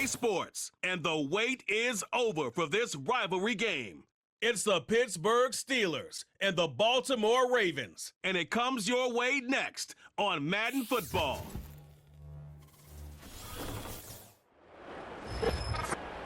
Sports, and the wait is over for this rivalry game. It's the Pittsburgh Steelers and the Baltimore Ravens, and it comes your way next on Madden Football.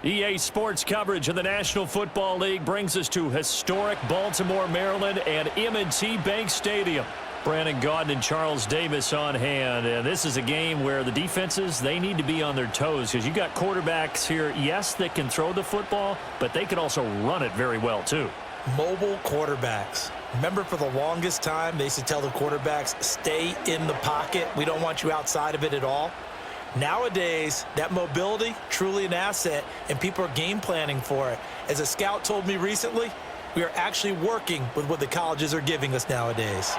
EA Sports coverage of the National Football League brings us to historic Baltimore, Maryland, and M&T Bank Stadium. Brandon Gaudin and Charles Davis on hand, and this is a game where the defenses, they need to be on their toes because you got quarterbacks here, yes, that can throw the football, but they can also run it very well too. Mobile quarterbacks. Remember, for the longest time, they used to tell the quarterbacks, stay in the pocket. We don't want you outside of it at all. Nowadays, that mobility, truly an asset, and people are game planning for it. As a scout told me recently, we are actually working with what the colleges are giving us nowadays.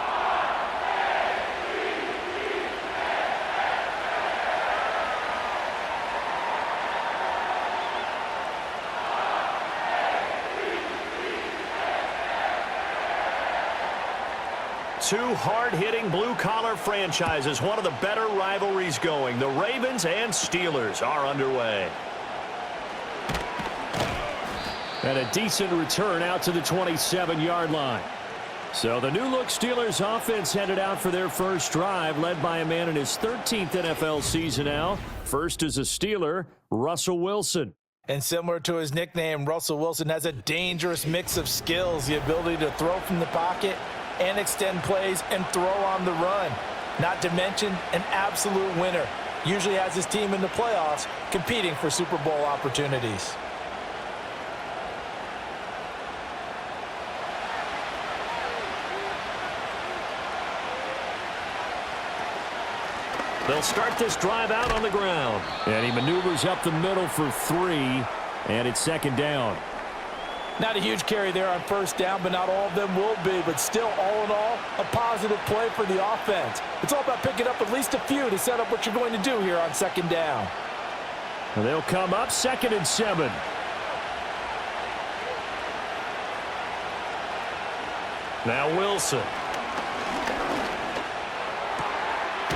Two hard-hitting blue-collar franchises, one of the better rivalries going. The Ravens and Steelers are underway. And a decent return out to the 27-yard line. So the new-look Steelers offense headed out for their first drive, led by a man in his 13th NFL season now. First is a Steeler, Russell Wilson. And similar to his nickname, Russell Wilson has a dangerous mix of skills, the ability to throw from the pocket and extend plays and throw on the run. Not to mention an absolute winner. Usually has his team in the playoffs competing for Super Bowl opportunities. They'll start this drive out on the ground. And he maneuvers up the middle for 3, and it's second down. Not a huge carry there on first down, but not all of them will be. But still, all in all, a positive play for the offense. It's all about picking up at least a few to set up what you're going to do here on second down. And they'll come up 2nd and 7. Now Wilson.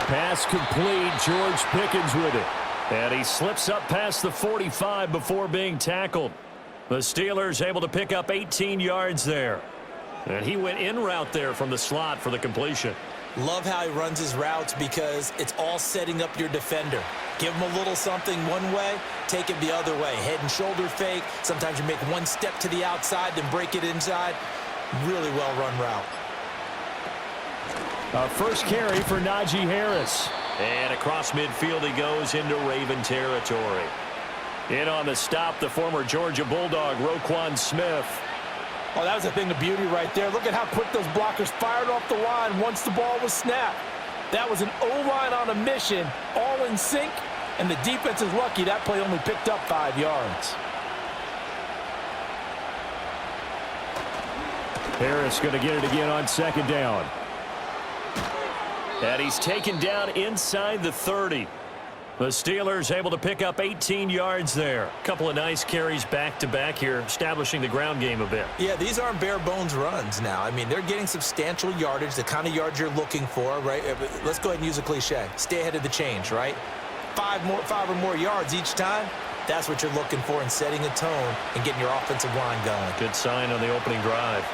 Pass complete. George Pickens with it. And he slips up past the 45 before being tackled. The Steelers able to pick up 18 yards there. And he went in route there from the slot for the completion. Love how he runs his routes because it's all setting up your defender. Give him a little something one way, take it the other way. Head and shoulder fake. Sometimes you make one step to the outside, then break it inside. Really well-run route. First carry for Najee Harris. And across midfield he goes into Raven territory. In on the stop, the former Georgia Bulldog, Roquan Smith. Oh, that was a thing of beauty right there. Look at how quick those blockers fired off the line once the ball was snapped. That was an O-line on a mission, all in sync, and the defense is lucky that play only picked up 5 yards. Harris going to get it again on second down. And he's taken down inside the 30. The Steelers able to pick up 18 yards there. A couple of nice carries back-to-back here, establishing the ground game a bit. Yeah, these aren't bare-bones runs now. I mean, they're getting substantial yardage, the kind of yards you're looking for, right? Let's go ahead and use a cliche. Stay ahead of the change, right? 5 or more yards each time. That's what you're looking for in setting a tone and getting your offensive line going. Good sign on the opening drive.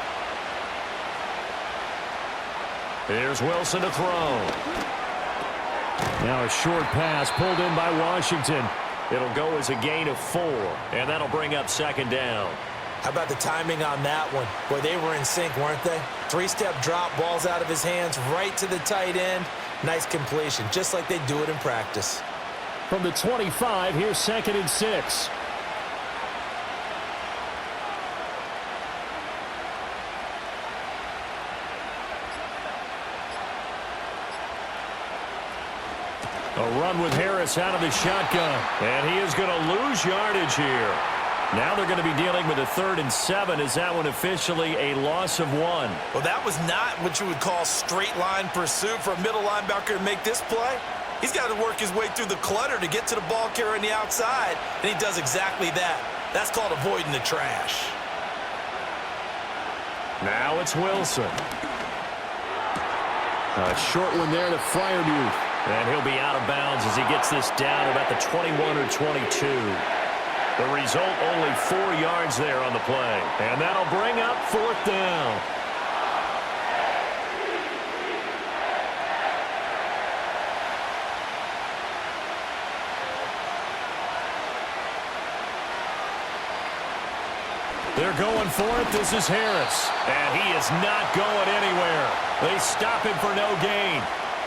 Here's Wilson to throw. Now a short pass pulled in by Washington. It'll go as a gain of 4, and that'll bring up second down. How about the timing on that one? Boy, they were in sync, weren't they? 3-step drop, balls out of his hands, right to the tight end. Nice completion, just like they do it in practice. From the 25, here's 2nd and 6. A run with Harris out of the shotgun. And he is going to lose yardage here. Now they're going to be dealing with a 3rd and 7. Is that one officially a loss of 1? Well, that was not what you would call straight line pursuit for a middle linebacker to make this play. He's got to work his way through the clutter to get to the ball carrier on the outside, and he does exactly that. That's called avoiding the trash. Now it's Wilson. A short one there to Freiermuth. And he'll be out of bounds as he gets this down about the 21 or 22. The result, only 4 yards there on the play. And that'll bring up 4th down. They're going for it. This is Harris. And he is not going anywhere. They stop him for no gain.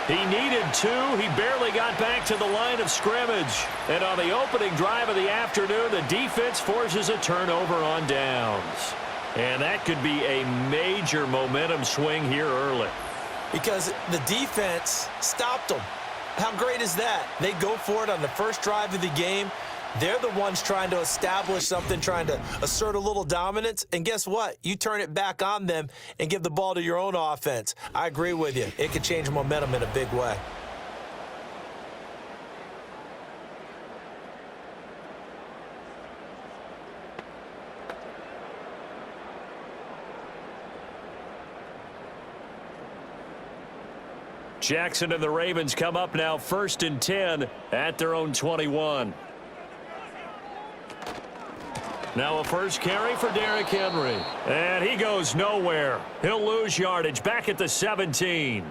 He needed 2. He barely got back to the line of scrimmage. And on the opening drive of the afternoon, the defense forces a turnover on downs. And that could be a major momentum swing here early. Because the defense stopped them. How great is that? They go for it on the first drive of the game. They're the ones trying to establish something, trying to assert a little dominance. And guess what? You turn it back on them and give the ball to your own offense. I agree with you. It could change momentum in a big way. Jackson and the Ravens come up now 1st and 10 at their own 21. Now a first carry for Derrick Henry. And he goes nowhere. He'll lose yardage back at the 17.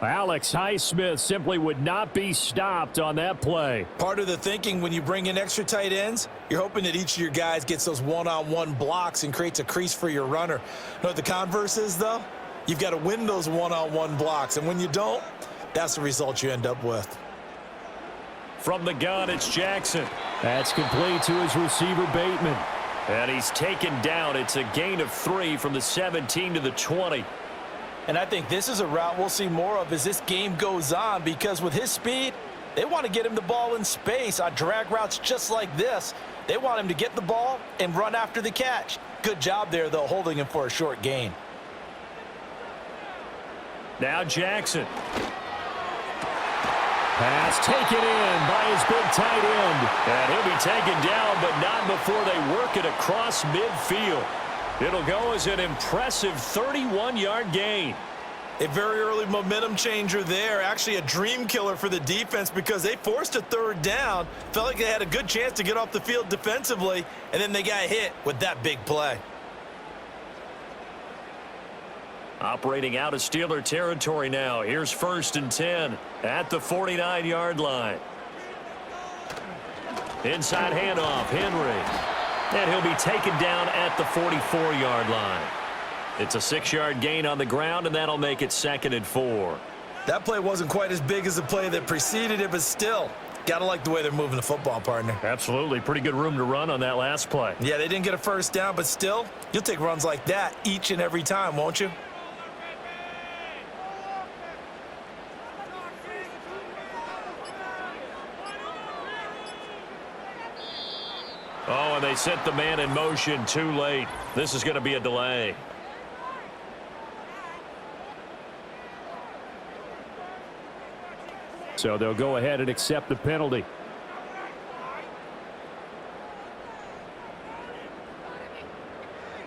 Alex Highsmith simply would not be stopped on that play. Part of the thinking when you bring in extra tight ends, you're hoping that each of your guys gets those one-on-one blocks and creates a crease for your runner. You know what the converse is, though? You've got to win those one-on-one blocks. And when you don't, that's the result you end up with. From the gun, it's Jackson. That's complete to his receiver, Bateman. And he's taken down. It's a gain of 3 from the 17 to the 20. And I think this is a route we'll see more of as this game goes on, because with his speed, they want to get him the ball in space on drag routes just like this. They want him to get the ball and run after the catch. Good job there, though, holding him for a short gain. Now Jackson. Pass taken in by his big tight end. And he'll be taken down, but not before they work it across midfield. It'll go as an impressive 31-yard gain. A very early momentum changer there. Actually a dream killer for the defense, because they forced a 3rd down. Felt like they had a good chance to get off the field defensively, and then they got hit with that big play. Operating out of Steeler territory now. Here's 1st and 10 at the 49-yard line. Inside handoff, Henry. And he'll be taken down at the 44-yard line. It's a 6-yard gain on the ground, and that'll make it 2nd and 4. That play wasn't quite as big as the play that preceded it, but still, got to like the way they're moving the football, partner. Absolutely. Pretty good room to run on that last play. Yeah, they didn't get a 1st down, but still, you'll take runs like that each and every time, won't you? Oh, and they set the man in motion too late. This is going to be a delay. So they'll go ahead and accept the penalty.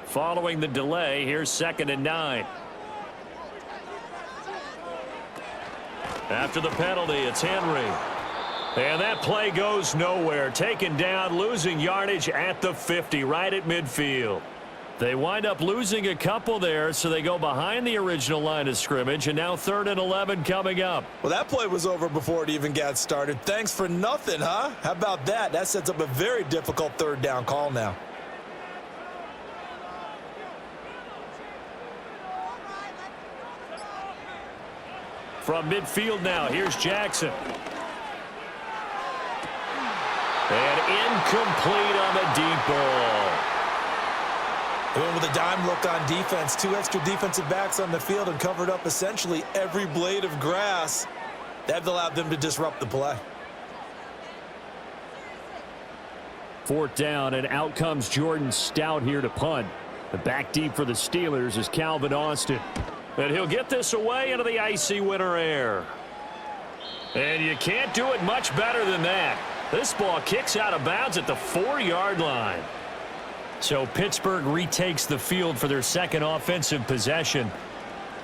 Following the delay, here's 2nd and 9. After the penalty, it's Henry. And that play goes nowhere. Taken down, losing yardage at the 50, right at midfield. They wind up losing a couple there, so they go behind the original line of scrimmage, and now 3rd and 11 coming up. Well, that play was over before it even got started. Thanks for nothing, huh? How about that? That sets up a very difficult 3rd down call now. From midfield now, here's Jackson. And incomplete on the deep ball. They went with a dime look on defense. 2 extra defensive backs on the field and covered up essentially every blade of grass. That allowed them to disrupt the play. 4th down, and out comes Jordan Stout here to punt. The back deep for the Steelers is Calvin Austin. And he'll get this away into the icy winter air. And you can't do it much better than that. This ball kicks out of bounds at the 4-yard line. So Pittsburgh retakes the field for their 2nd offensive possession.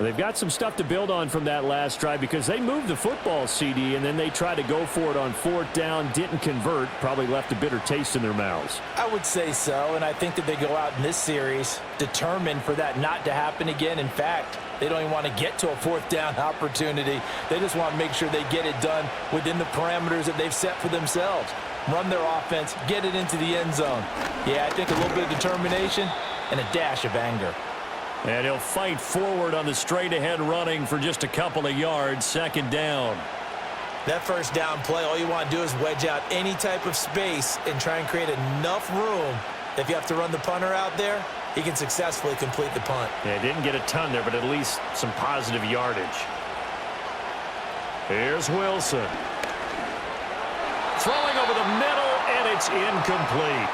They've got some stuff to build on from that last drive because they moved the football, CD, and then they tried to go for it on 4th down, didn't convert, probably left a bitter taste in their mouths. I would say so, and I think that they go out in this series determined for that not to happen again. In fact, they don't even want to get to a 4th down opportunity. They just want to make sure they get it done within the parameters that they've set for themselves. Run their offense, get it into the end zone. Yeah, I think a little bit of determination and a dash of anger. And he'll fight forward on the straight-ahead running for just a couple of yards, 2nd down. That 1st down play, all you want to do is wedge out any type of space and try and create enough room. If you have to run the punter out there, he can successfully complete the punt. Yeah, didn't get a ton there, but at least some positive yardage. Here's Wilson. Throwing over the middle, and it's incomplete.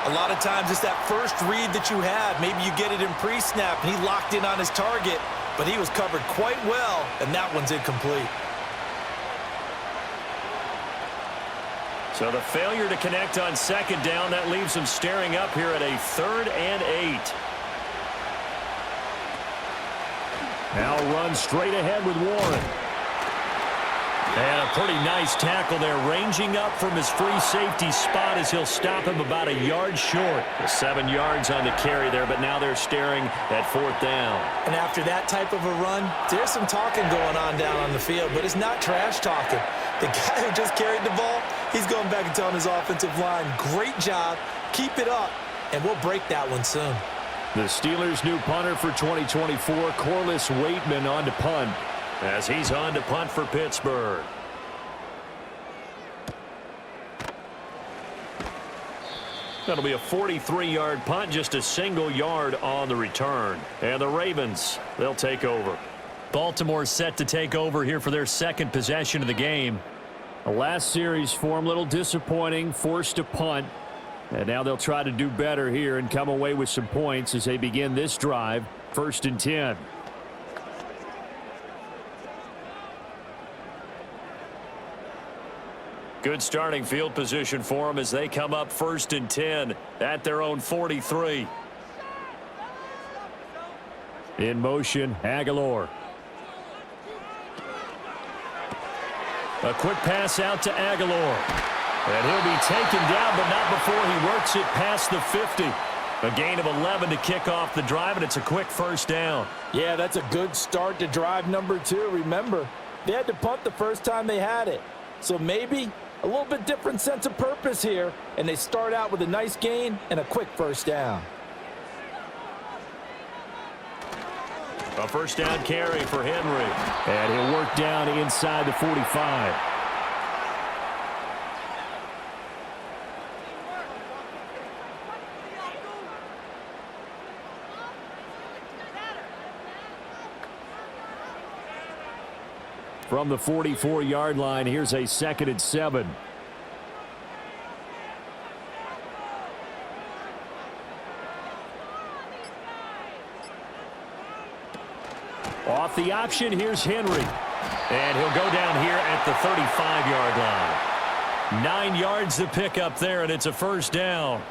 A lot of times it's that first read that you have. Maybe you get it in pre-snap, and he locked in on his target, but he was covered quite well, and that one's incomplete. So the failure to connect on 2nd down, that leaves him staring up here at a 3rd and 8. Now run straight ahead with Warren. And a pretty nice tackle there, ranging up from his free safety spot as he'll stop him about a yard short. 7 yards on the carry there, but now they're staring at 4th down. And after that type of a run, there's some talking going on down on the field, but it's not trash talking. The guy who just carried the ball, he's going back and telling his offensive line, great job, keep it up, and we'll break that one soon. The Steelers' new punter for 2024, Corliss Waitman, on to punt, as he's on to punt for Pittsburgh. That'll be a 43-yard punt, just a single yard on the return. And the Ravens, they'll take over. Baltimore set to take over here for their 2nd possession of the game. The last series for them, a little disappointing, forced to punt. And now they'll try to do better here and come away with some points as they begin this drive, 1st and 10. Good starting field position for them as they come up 1st and 10 at their own 43. In motion, Aguilar. A quick pass out to Aguilar. And he'll be taken down, but not before he works it past the 50. A gain of 11 to kick off the drive, and it's a quick 1st down. Yeah, that's a good start to drive number 2. Remember, they had to punt the first time they had it. So maybe a little bit different sense of purpose here, and they start out with a nice gain and a quick 1st down. A 1st down carry for Henry. And he'll work down inside the 45. From the 44-yard line, here's a 2nd and 7. Off the option, here's Henry. And he'll go down here at the 35-yard line. 9 yards to pick up there, and it's a 1st down.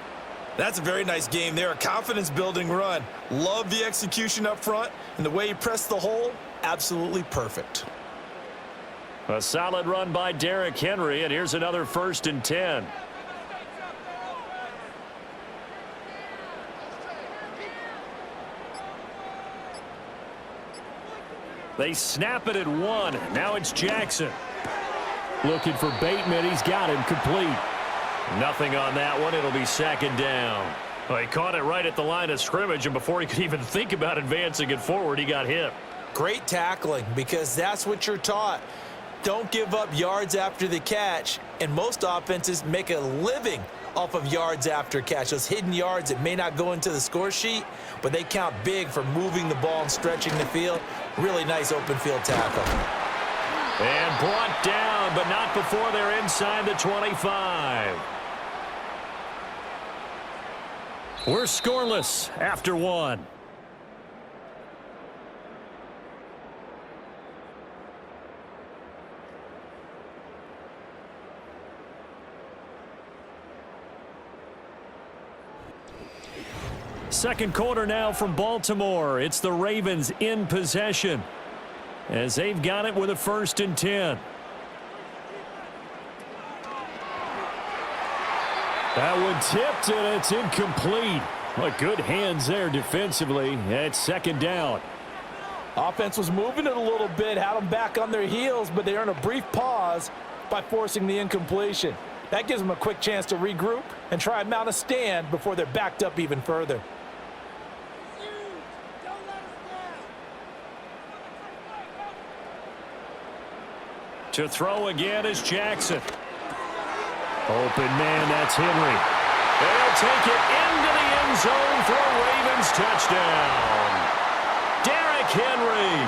That's a very nice game there, a confidence-building run. Love the execution up front, and the way he pressed the hole, absolutely perfect. A solid run by Derrick Henry, and here's another 1st and 10. They snap it at 1. Now it's Jackson. Looking for Bateman. He's got him complete. Nothing on that one. It'll be 2nd down. Well, he caught it right at the line of scrimmage, and before he could even think about advancing it forward, he got hit. Great tackling, because that's what you're taught. Don't give up yards after the catch, and most offenses make a living off of yards after catch. Those hidden yards that may not go into the score sheet, but they count big for moving the ball and stretching the field. Really nice open field tackle. And brought down, but not before they're inside the 25. We're scoreless after 1. Second quarter now from Baltimore. It's the Ravens in possession as they've got it with a 1st and 10. That one tipped, and it's incomplete. But good hands there defensively. It's 2nd down. Offense was moving it a little bit, had them back on their heels, but they earned a brief pause by forcing the incompletion. That gives them a quick chance to regroup and try and mount a stand before they're backed up even further. To throw again is Jackson. Open man, that's Henry. They'll take it into the end zone for a Ravens touchdown. Derrick Henry,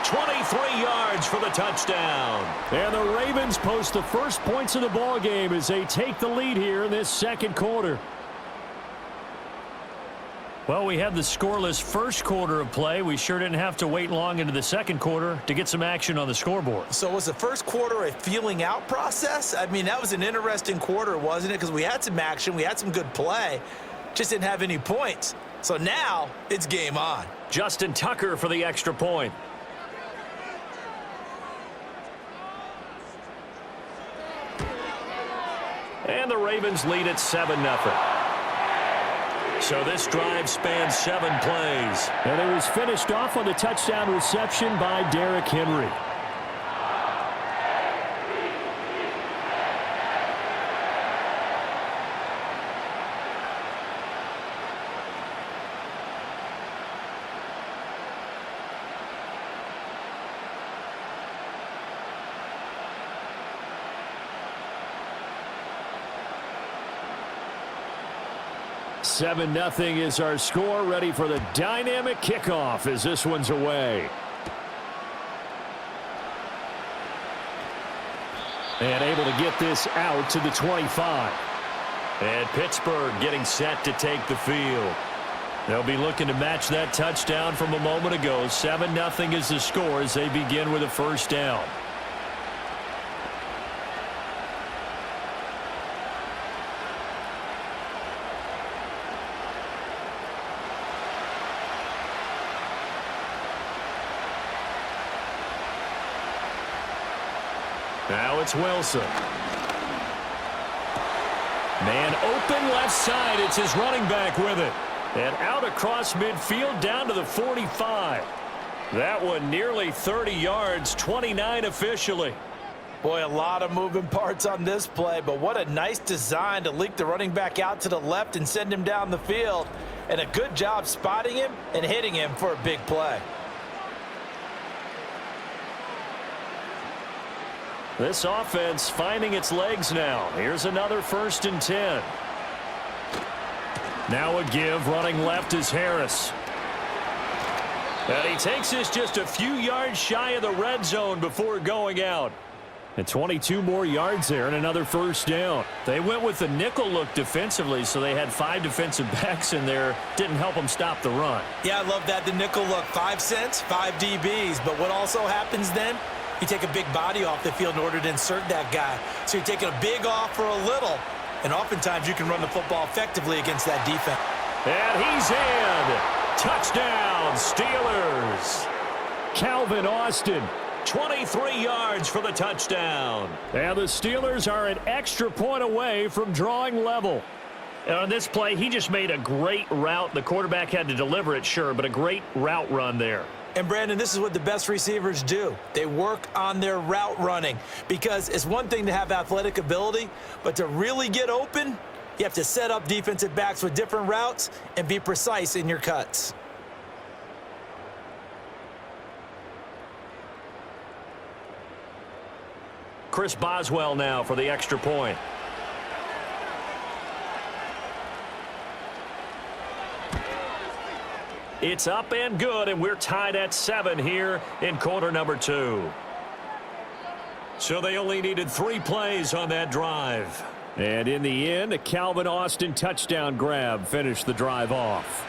23 yards for the touchdown. And the Ravens post the first points of the ball game as they take the lead here in this second quarter. Well, we had the scoreless first quarter of play. We sure didn't have to wait long into the second quarter to get some action on the scoreboard. So was the first quarter a feeling out process? I mean, that was an interesting quarter, wasn't it? Because we had some action, we had some good play, just didn't have any points. So now it's game on. Justin Tucker for the extra point. And the Ravens lead at 7-0. So this drive spans 7 plays. And it was finished off on the touchdown reception by Derrick Henry. Seven 0 is our score, ready for the dynamic kickoff as this one's away. And able to get this out to the 25. And Pittsburgh getting set to take the field. They'll be looking to match that touchdown from a moment ago. 7-0 is the score as they begin with a 1st down. Now it's Wilson. Man open left side. It's his running back with it. And out across midfield down to the 45. That one nearly 30 yards, 29 officially. Boy, a lot of moving parts on this play, but what a nice design to leak the running back out to the left and send him down the field. And a good job spotting him and hitting him for a big play. This offense finding its legs now. Here's another 1st and 10. Now a give, running left is Harris. And he takes this just a few yards shy of the red zone before going out. And 22 more yards there and another 1st down. They went with the nickel look defensively, so they had 5 defensive backs in there. Didn't help them stop the run. Yeah, I love that, the nickel look. 5 cents, 5 DBs. But what also happens then? You take a big body off the field in order to insert that guy. So you're taking a big off for a little. And oftentimes you can run the football effectively against that defense. And he's in. Touchdown, Steelers. Calvin Austin, 23 yards for the touchdown. And the Steelers are an extra point away from drawing level. And on this play, he just made a great route. The quarterback had to deliver it, sure, but a great route run there. And, Brandon, this is what the best receivers do. They work on their route running because it's one thing to have athletic ability, but to really get open, you have to set up defensive backs with different routes and be precise in your cuts. Chris Boswell now for the extra point. It's up and good, and we're tied at 7 here in quarter number 2. So they only needed 3 plays on that drive. And in the end, a Calvin Austin touchdown grab finished the drive off.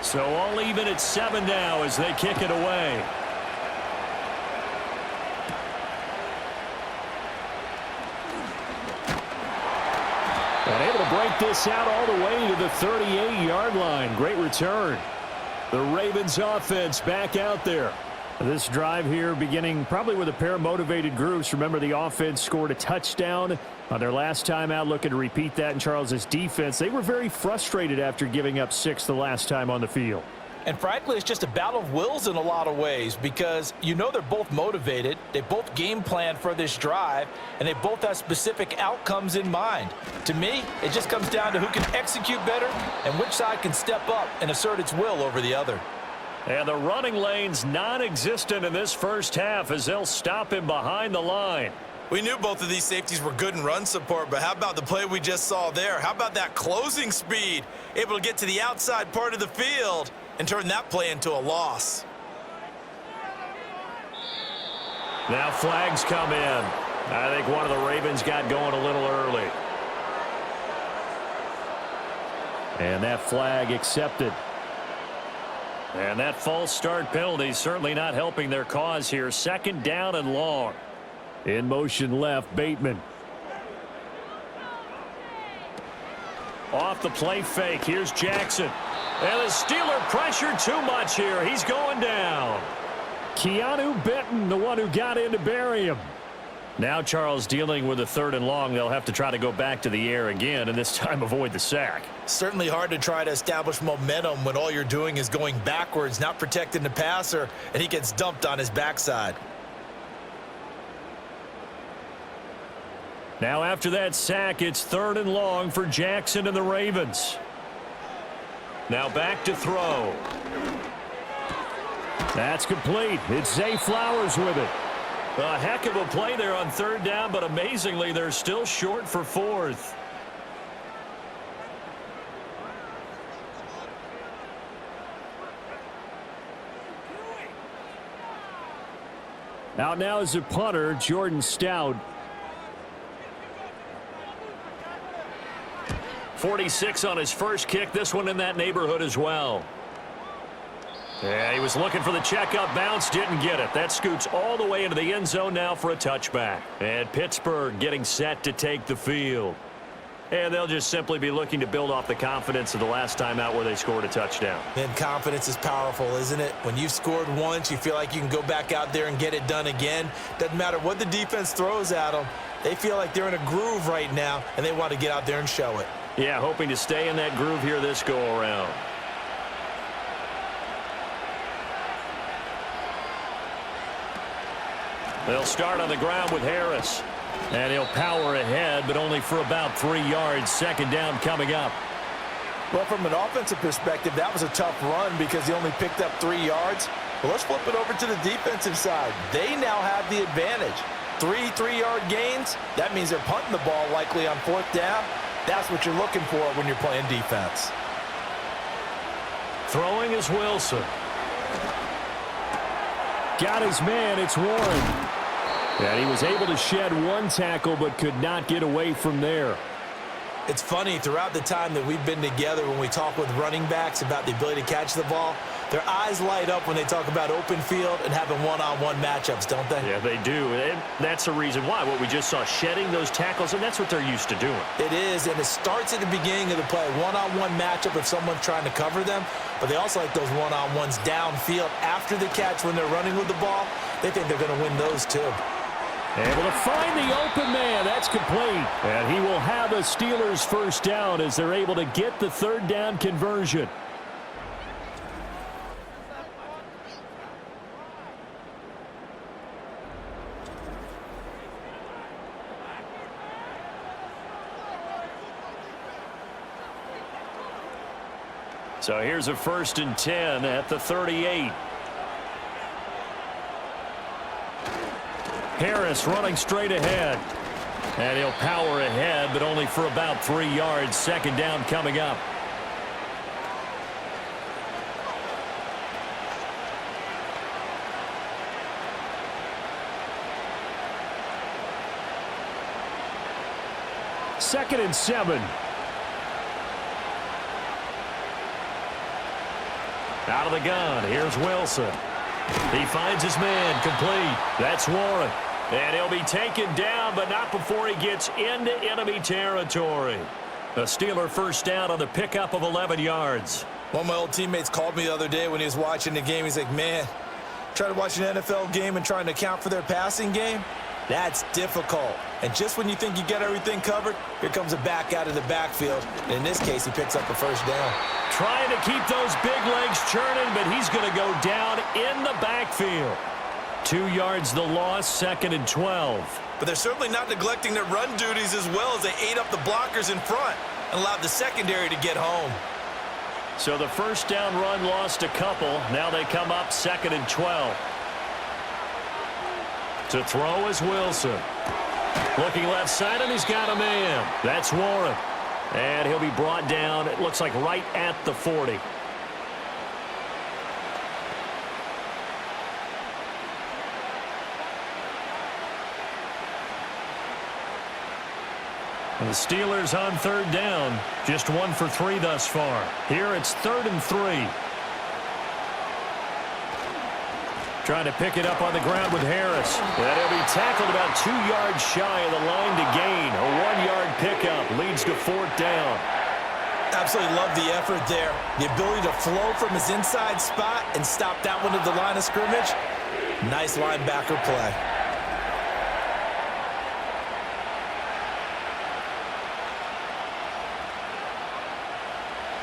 So all even at 7 now as they kick it away. And able to break this out all the way to the 38-yard line. Great return. The Ravens offense back out there. This drive here beginning probably with a pair of motivated groups. Remember, the offense scored a touchdown on their last time out, looking to repeat that in Charles's defense. They were very frustrated after giving up 6 the last time on the field. And frankly, it's just a battle of wills in a lot of ways because you know they're both motivated. They both game plan for this drive, and they both have specific outcomes in mind. To me, it just comes down to who can execute better and which side can step up and assert its will over the other. And the running lane's non-existent in this first half as they'll stop him behind the line. We knew both of these safeties were good in run support, but how about the play we just saw there? How about that closing speed? Able to get to the outside part of the field and turn that play into a loss. Now flags come in. I think one of the Ravens got going a little early. And that flag accepted. And that false start penalty certainly not helping their cause here. 2nd down and long. In motion left, Bateman. Off the play fake. Here's Jackson. And the Steeler pressure too much here. He's going down. Keanu Benton, the one who got in to bury him. Now Charles dealing with a 3rd and long. They'll have to try to go back to the air again, and this time avoid the sack. Certainly hard to try to establish momentum when all you're doing is going backwards, not protecting the passer, and he gets dumped on his backside. Now after that sack, it's 3rd and long for Jackson and the Ravens. Now back to throw. That's complete. It's Zay Flowers with it. A heck of a play there on 3rd down, but amazingly, they're still short for 4th. Out now is the punter, Jordan Stout. 46 on his first kick. This one in that neighborhood as well. Yeah, he was looking for the checkup bounce, didn't get it. That scoots all the way into the end zone now for a touchback. And Pittsburgh getting set to take the field. And they'll just simply be looking to build off the confidence of the last time out where they scored a touchdown. And confidence is powerful, isn't it? When you've scored once, you feel like you can go back out there and get it done again. Doesn't matter what the defense throws at them. They feel like they're in a groove right now, and they want to get out there and show it. Yeah, hoping to stay in that groove here this go-around. They'll start on the ground with Harris. And he'll power ahead, but only for about 3 yards. 2nd down coming up. Well, from an offensive perspective, that was a tough run because he only picked up 3 yards. But let's flip it over to the defensive side. They now have the advantage. 3 3-yard gains, that means they're punting the ball likely on 4th down. That's what you're looking for when you're playing defense. Throwing is Wilson. Got his man, it's Warren. And he was able to shed 1 tackle but could not get away from there. It's funny, throughout the time that we've been together, when we talk with running backs about the ability to catch the ball, their eyes light up when they talk about open field and having one-on-one matchups, don't they? Yeah, they do. And that's the reason why. What we just saw, shedding those tackles, and that's what they're used to doing. It is, and it starts at the beginning of the play. One-on-one matchup if someone's trying to cover them, but they also like those one-on-ones downfield after the catch when they're running with the ball. They think they're going to win those too. Able to find the open man. That's complete. And he will have a Steelers 1st down as they're able to get the 3rd down conversion. So here's a 1st and 10 at the 38. Harris running straight ahead. And he'll power ahead, but only for about 3 yards. 2nd down coming up. Second and 7. Out of the gun, here's Wilson. He finds his man, complete. That's Warren. And he'll be taken down, but not before he gets into enemy territory. A Steeler first down on the pickup of 11 yards. One of my old teammates called me the other day when he was watching the game. He's like, man, trying to watch an NFL game and trying to account for their passing game? That's difficult. And just when you think you get everything covered, here comes a back out of the backfield. And in this case, he picks up a first down. Trying to keep those big legs churning, but he's going to go down in the backfield. 2 yards the loss, 2nd and 12. But they're certainly not neglecting their run duties as well as they ate up the blockers in front and allowed the secondary to get home. So the first down run lost a couple. Now they come up 2nd and 12. To throw is Wilson. Looking left side, and he's got a man. That's Warren. And he'll be brought down, it looks like right at the 40. And the Steelers on 3rd down. Just 1 for 3 thus far. Here it's 3rd and 3. Trying to pick it up on the ground with Harris. And he'll be tackled about 2 yards shy of the line to gain. A 1-yard pickup leads to 4th down. Absolutely love the effort there. The ability to flow from his inside spot and stop that one at the line of scrimmage. Nice linebacker play.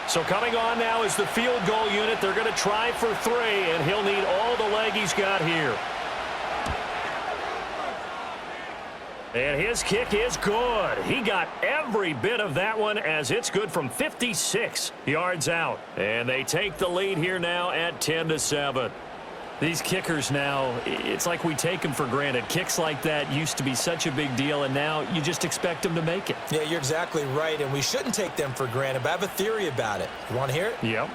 So coming on now is the field goal unit. They're going to try for 3, and he'll need all the leg he's got here. And his kick is good. He got every bit of that one as it's good from 56 yards out. And they take the lead here now at 10-7. These kickers now, it's like we take them for granted. Kicks like that used to be such a big deal, and now you just expect them to make it. Yeah, you're exactly right, and we shouldn't take them for granted, but I have a theory about it. You want to hear it? Yep.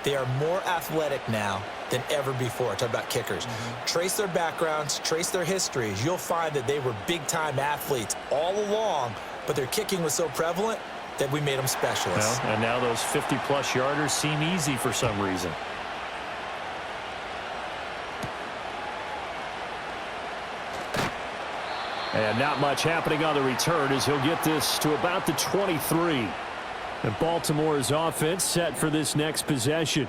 They are more athletic now than ever before. Talk about kickers. Trace their backgrounds, trace their histories. You'll find that they were big-time athletes all along, but their kicking was so prevalent that we made them specialists. Well, and now those 50-plus yarders seem easy for some reason. And not much happening on the return as he'll get this to about the 23. And Baltimore's offense set for this next possession.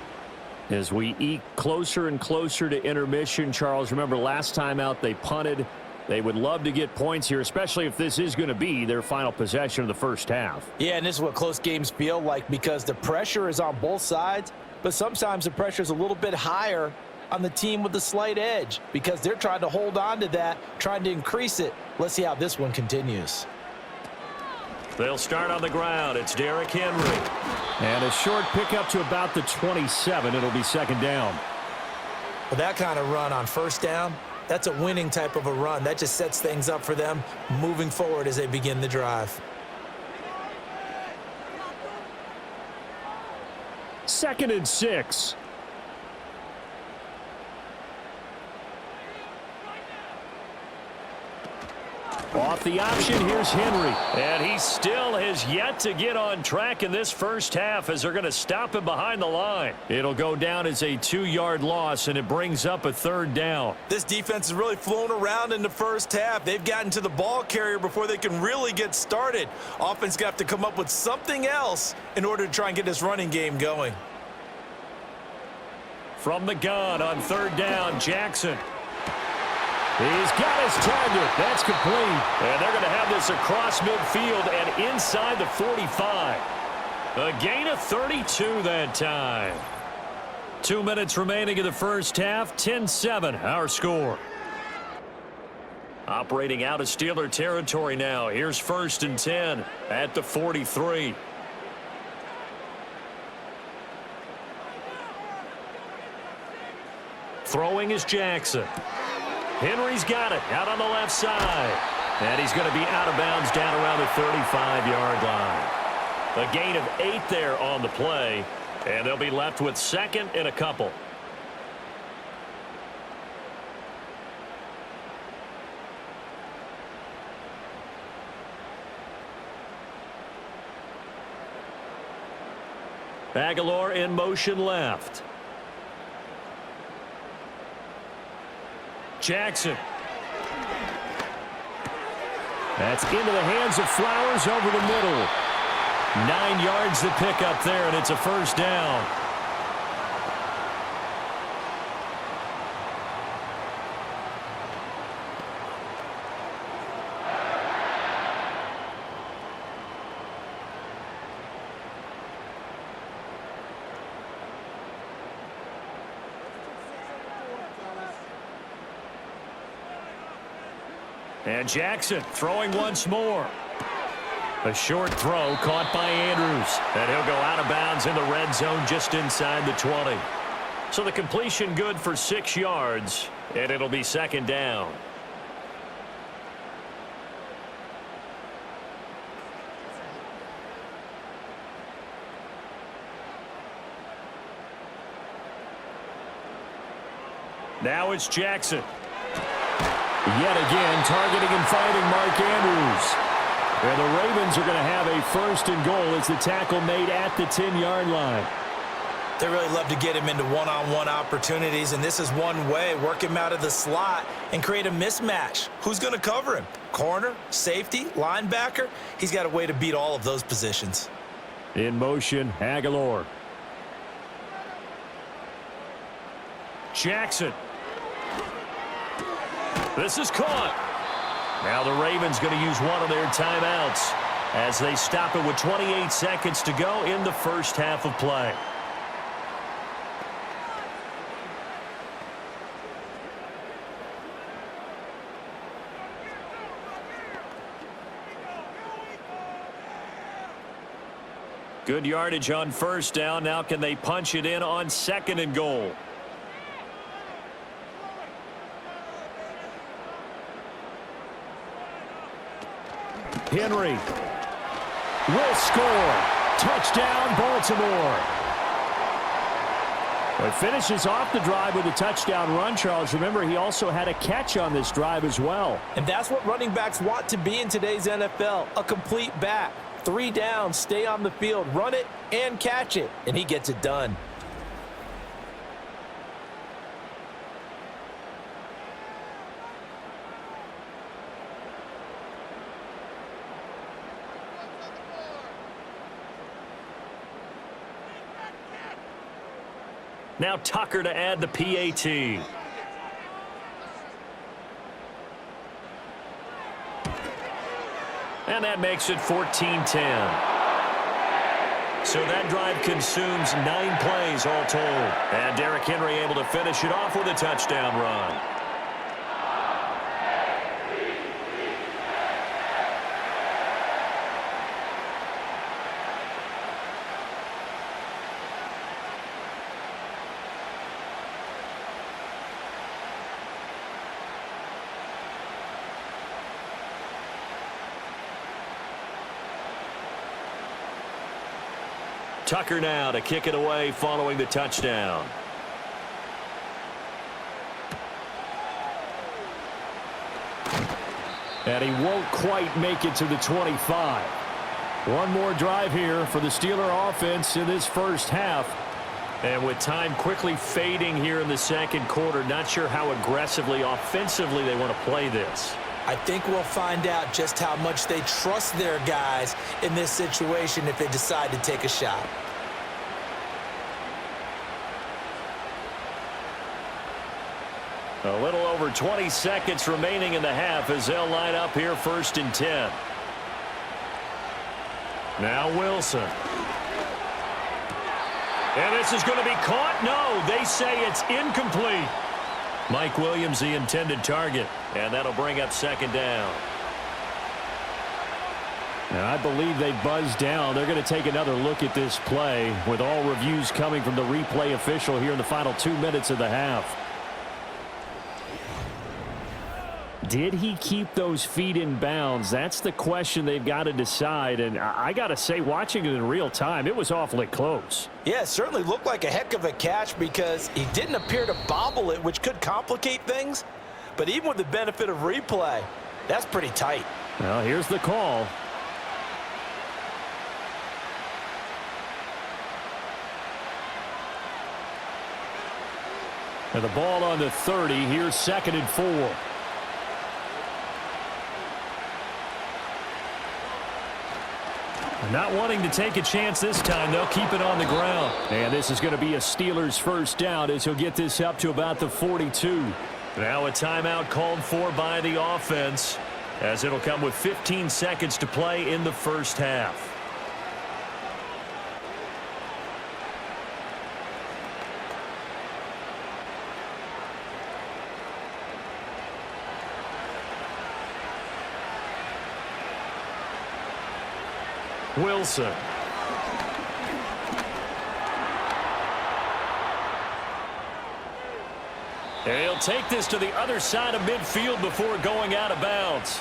As we eke closer and closer to intermission, Charles, remember last time out they punted. They would love to get points here, especially if this is going to be their final possession of the first half. Yeah, and this is what close games feel like because the pressure is on both sides, but sometimes the pressure is a little bit higher on the team with the slight edge because they're trying to hold on to that, trying to increase it. Let's see how this one continues. They'll start on the ground. It's Derrick Henry. And a short pickup to about the 27. It'll be 2nd down. Well, that kind of run on first down, that's a winning type of a run. That just sets things up for them moving forward as they begin the drive. 2nd and 6. Off the option, here's Henry. And he still has yet to get on track in this first half as they're going to stop him behind the line. It'll go down as a 2-yard loss, and it brings up a 3rd down. This defense has really flown around in the first half. They've gotten to the ball carrier before they can really get started. Offense got to come up with something else in order to try and get this running game going. From the gun on 3rd down, Jackson. He's got his target. That's complete. And they're going to have this across midfield and inside the 45. A gain of 32 that time. 2 minutes remaining in the first half. 10-7, our score. Operating out of Steeler territory now. Here's 1st and 10 at the 43. Throwing is Jackson. Henry's got it out on the left side. And he's going to be out of bounds down around the 35-yard line. A gain of 8 there on the play. And they'll be left with 2nd and a couple. Aguilar in motion left. Jackson. That's into the hands of Flowers over the middle. 9 yards to pick up there, and it's a first down. And Jackson throwing once more. A short throw caught by Andrews. And he'll go out of bounds in the red zone just inside the 20. So the completion good for 6 yards, and it'll be second down. Now it's Jackson. Yet again, targeting and fighting Mark Andrews. And the Ravens are going to have a first and goal as the tackle made at the 10-yard line. They really love to get him into one-on-one opportunities, and this is one way. Work him out of the slot and create a mismatch. Who's going to cover him? Corner, safety, linebacker? He's got a way to beat all of those positions. In motion, Aguilar. Jackson. This is caught. Now the Ravens going to use one of their timeouts as they stop it with 28 seconds to go in the first half of play. Good yardage on first down. Now can they punch it in on second and goal? Henry will score. Touchdown, Baltimore. Well, he finishes off the drive with a touchdown run, Charles. Remember, he also had a catch on this drive as well. And that's what running backs want to be in today's NFL, a complete back. 3 downs, stay on the field, run it, and catch it. And he gets it done. Now Tucker to add the PAT. And that makes it 14-10. So that drive consumes 9 plays all told. And Derrick Henry able to finish it off with a touchdown run. Tucker now to kick it away following the touchdown. And he won't quite make it to the 25. One more drive here for the Steeler offense in this first half. And with time quickly fading here in the second quarter, not sure how aggressively, offensively they want to play this. I think we'll find out just how much they trust their guys in this situation if they decide to take a shot. A little over 20 seconds remaining in the half as they'll line up here first and 10. Now Wilson. And this is going to be caught. No, they say it's incomplete. Mike Williams, the intended target, and that'll bring up second down. And I believe they buzzed down. They're going to take another look at this play with all reviews coming from the replay official here in the final 2 minutes of the half. Did he keep those feet in bounds? That's the question they've got to decide. And I got to say, watching it in real time, it was awfully close. Yeah, it certainly looked like a heck of a catch because he didn't appear to bobble it, which could complicate things. But even with the benefit of replay, that's pretty tight. Well, here's the call. And the ball on the 30. Here's 2nd and 4. Not wanting to take a chance this time. They'll keep it on the ground. And this is going to be a Steelers first down as he'll get this up to about the 42. Now a timeout called for by the offense as it'll come with 15 seconds to play in the first half. Wilson. And he'll take this to the other side of midfield before going out of bounds.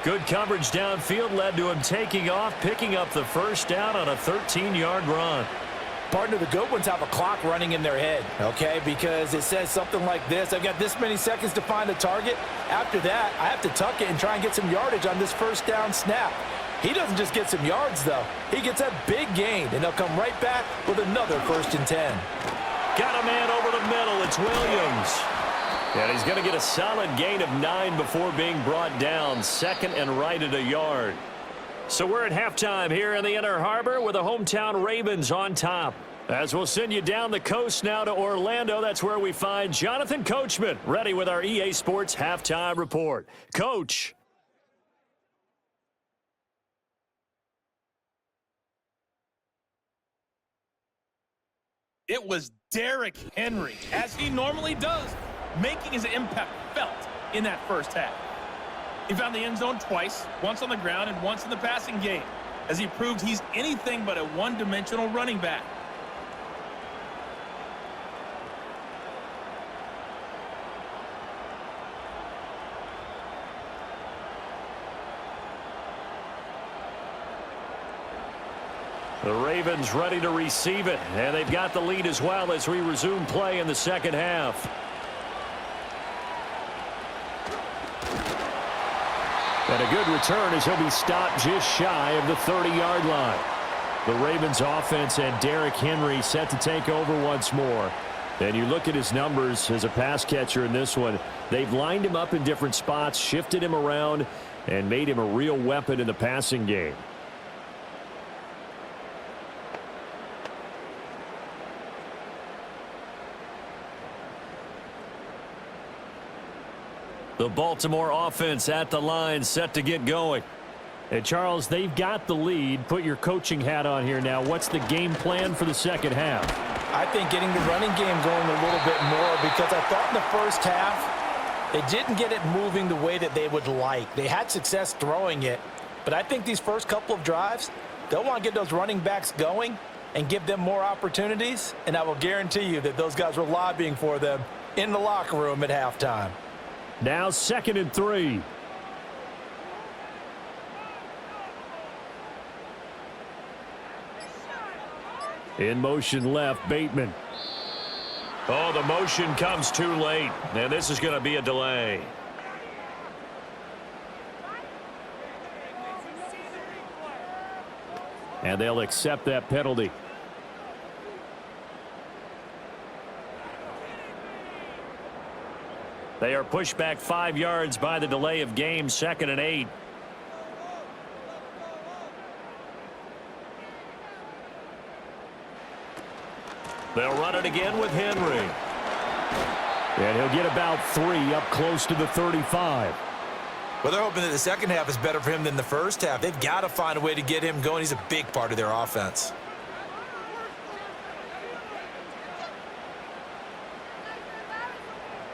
Good coverage downfield led to him taking off, picking up the first down on a 13-yard run. Partner, the good ones have a clock running in their head, okay? Because it says something like this. I've got this many seconds to find a target. After that, I have to tuck it and try and get some yardage on this first down snap. He doesn't just get some yards, though. He gets a big gain, and they'll come right back with another 1st and 10. Got a man over the middle. It's Williams. And he's going to get a solid gain of 9 before being brought down. 2nd and right at a yard. So we're at halftime here in the Inner Harbor with the hometown Ravens on top. As we'll send you down the coast now to Orlando, that's where we find Jonathan Coachman ready with our EA Sports halftime report. Coach. It was Derrick Henry, as he normally does, making his impact felt in that first half. He found the end zone twice, once on the ground and once in the passing game, as he proved he's anything but a one-dimensional running back. The Ravens ready to receive it, and they've got the lead as well as we resume play in the second half. And a good return as he'll be stopped just shy of the 30-yard line. The Ravens offense and Derrick Henry set to take over once more. And you look at his numbers as a pass catcher in this one. They've lined him up in different spots, shifted him around, and made him a real weapon in the passing game. The Baltimore offense at the line, set to get going. And Charles, they've got the lead. Put your coaching hat on here now. What's the game plan for the second half? I think getting the running game going a little bit more, because I thought in the first half they didn't get it moving the way that they would like. They had success throwing it, but I think these first couple of drives, they'll want to get those running backs going and give them more opportunities, and I will guarantee you that those guys were lobbying for them in the locker room at halftime. Now 2nd and 3. In motion left, Bateman. Oh, the motion comes too late, and this is going to be a delay. And they'll accept that penalty. They are pushed back 5 yards by the delay of game, 2nd and 8. They'll run it again with Henry. And he'll get about 3 up close to the 35. Well, they're hoping that the second half is better for him than the first half. They've got to find a way to get him going. He's a big part of their offense.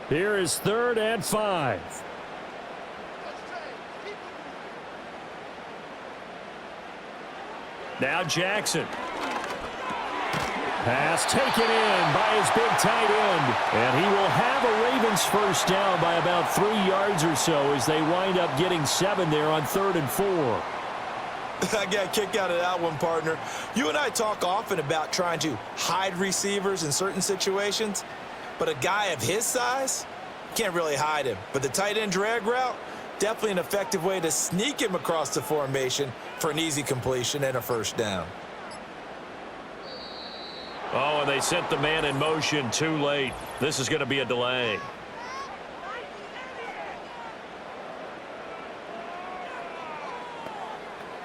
Here is 3rd and 5. Now Jackson. Pass taken in by his big tight end. And he will have a Ravens first down by about 3 yards or so as they wind up getting 7 there on 3rd and 4. I got a kick out of that one, partner. You and I talk often about trying to hide receivers in certain situations. But a guy of his size, can't really hide him. But the tight end drag route, definitely an effective way to sneak him across the formation for an easy completion and a first down. Oh, and they sent the man in motion too late. This is going to be a delay.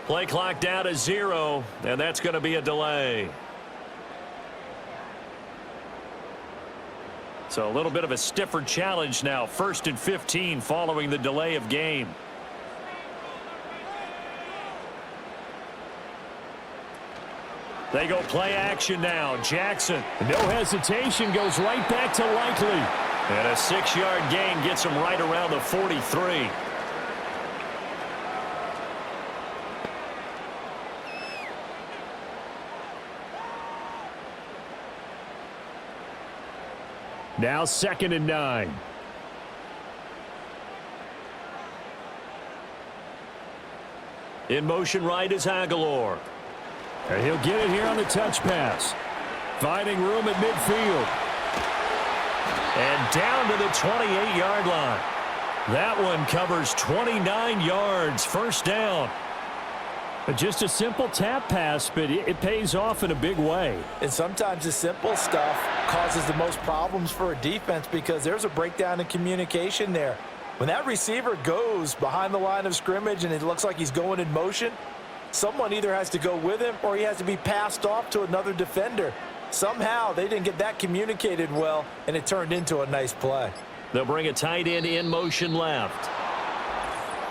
Play clock down to 0, and that's going to be a delay. So a little bit of a stiffer challenge now. 1st and 15 following the delay of game. They go play action now. Jackson. No hesitation, goes right back to Likely. And a 6-yard gain gets him right around the 43. Now 2nd and 9. In motion right is Aguilar. And he'll get it here on the touch pass. Finding room at midfield. And down to the 28-yard line. That one covers 29 yards. First down. Just a simple tap pass, but it pays off in a big way. And sometimes the simple stuff causes the most problems for a defense because there's a breakdown in communication there. When that receiver goes behind the line of scrimmage and it looks like he's going in motion, someone either has to go with him or he has to be passed off to another defender. Somehow they didn't get that communicated well, and it turned into a nice play. They'll bring a tight end in motion left.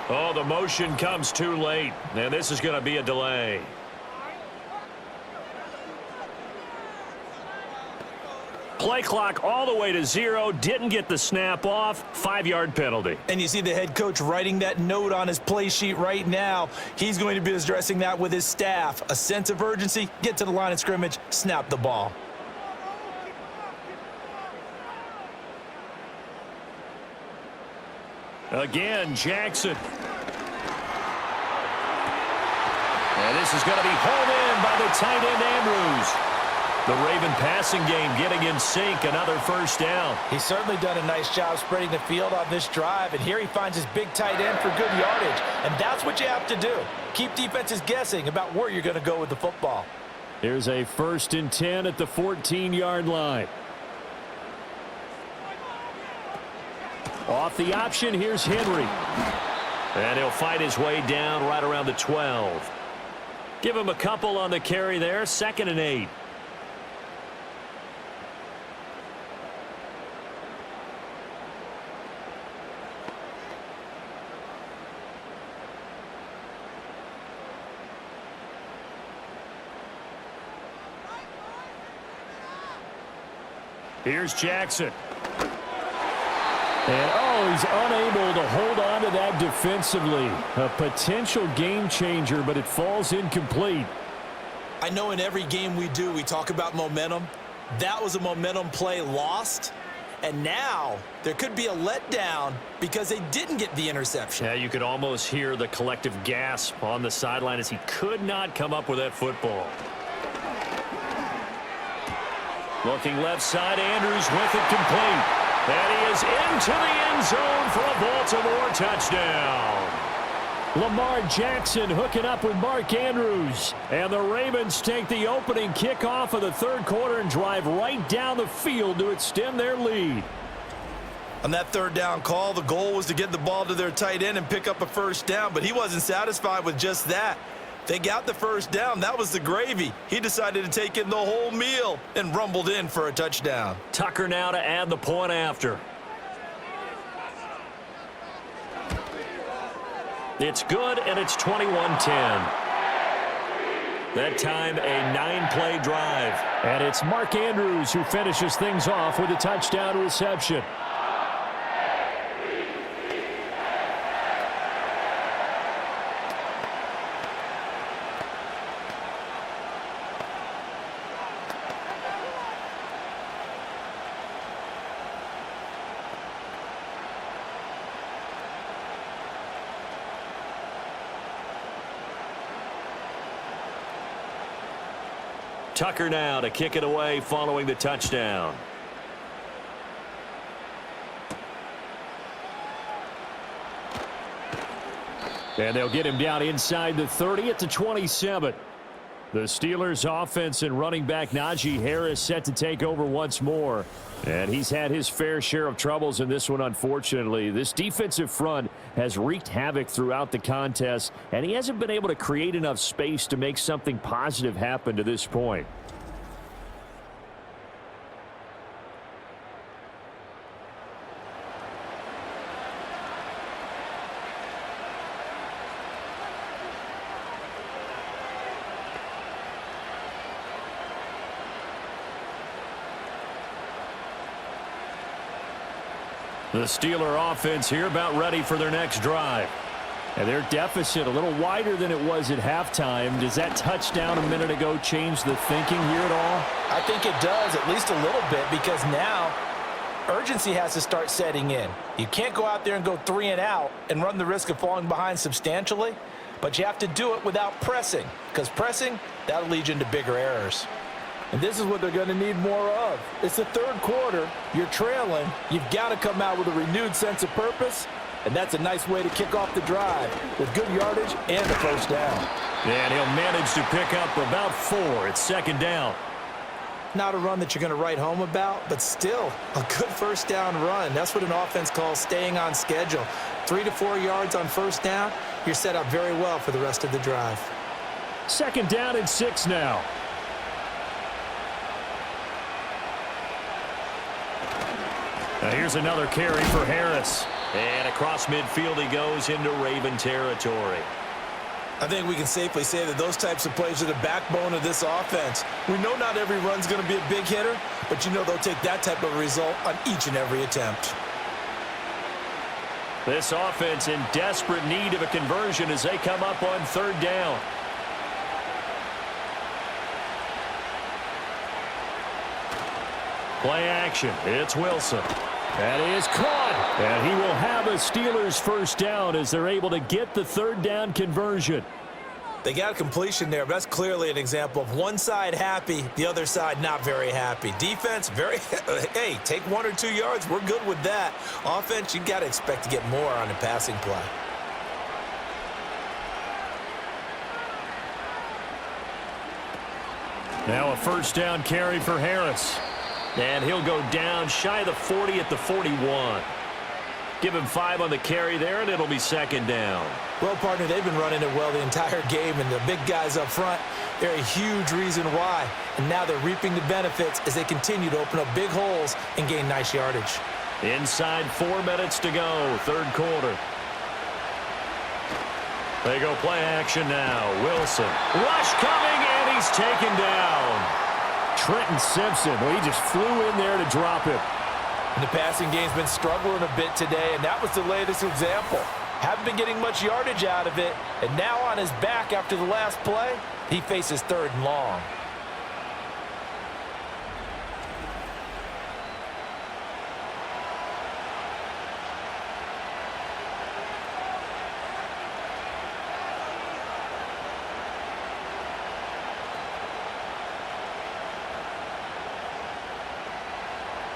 Oh, the motion comes too late, and this is going to be a delay. Play clock all the way to 0. Didn't get the snap off. 5-yard penalty. And you see the head coach writing that note on his play sheet right now. He's going to be addressing that with his staff. A sense of urgency, get to the line of scrimmage, snap the ball. Again, Jackson. And this is going to be hauled in by the tight end, Andrews. The Raven passing game getting in sync, another first down. He's certainly done a nice job spreading the field on this drive, and here he finds his big tight end for good yardage. And that's what you have to do. Keep defenses guessing about where you're going to go with the football. Here's a 1st and 10 at the 14-yard line. Off the option, here's Henry. And he'll fight his way down right around the 12. Give him a couple on the carry there. 2nd and 8. Here's Jackson. And, oh, he's unable to hold on to that defensively. A potential game changer, but it falls incomplete. I know in every game we do, we talk about momentum. That was a momentum play lost. And now there could be a letdown because they didn't get the interception. Yeah, you could almost hear the collective gasp on the sideline as he could not come up with that football. Looking left side, Andrews with it complete. And he is into the end zone for a Baltimore touchdown. Lamar Jackson hooking up with Mark Andrews. And the Ravens take the opening kickoff of the 3rd quarter and drive right down the field to extend their lead. On that 3rd down call, the goal was to get the ball to their tight end and pick up a first down, but he wasn't satisfied with just that. They got the first down. That was the gravy. He decided to take in the whole meal and rumbled in for a touchdown. Tucker now to add the point after. It's good, and it's 21-10. That time, a 9-play drive. And it's Mark Andrews who finishes things off with a touchdown reception. Tucker now to kick it away following the touchdown. And they'll get him down inside the 30 at the 27. The Steelers offense and running back Najee Harris set to take over once more. And he's had his fair share of troubles in this one, unfortunately. This defensive front has wreaked havoc throughout the contest, and he hasn't been able to create enough space to make something positive happen to this point. The Steeler offense here about ready for their next drive. And their deficit a little wider than it was at halftime. Does that touchdown a minute ago change the thinking here at all? I think it does, at least a little bit, because now urgency has to start setting in. You can't go out there and go 3 and out and run the risk of falling behind substantially, but you have to do it without pressing, because pressing, that'll lead you into bigger errors. And this is what they're going to need more of. It's the third quarter. You're trailing. You've got to come out with a renewed sense of purpose, and that's a nice way to kick off the drive with good yardage and a first down. And he'll manage to pick up about 4. It's second down. Not a run that you're going to write home about, but still a good first down run. That's what an offense calls staying on schedule. 3 to 4 yards on first down, you're set up very well for the rest of the drive. Second down and 6 now. Now here's another carry for Harris. And across midfield he goes into Raven territory. I think we can safely say that those types of plays are the backbone of this offense. We know not every run's going to be a big hitter, but you know they'll take that type of result on each and every attempt. This offense in desperate need of a conversion as they come up on third down. Play action. It's Wilson. That is caught. And he will have a Steelers first down as they're able to get the third down conversion. They got a completion there, but that's clearly an example of one side happy, the other side not very happy. Defense, very, hey, take 1 or 2 yards. We're good with that. Offense, you got to expect to get more on a passing play. Now a first down carry for Harris. And he'll go down shy of the 40 at the 41. Give him 5 on the carry there, and it'll be second down. Well, partner, they've been running it well the entire game, and the big guys up front, they're a huge reason why. And now they're reaping the benefits as they continue to open up big holes and gain nice yardage. Inside 4 minutes to go, third quarter. They go play action now. Wilson. Rush coming, and he's taken down. Trenton Simpson, well, he just flew in there to drop him. And the passing game's been struggling a bit today, and that was the latest example. Haven't been getting much yardage out of it, and now on his back after the last play, he faces third and long.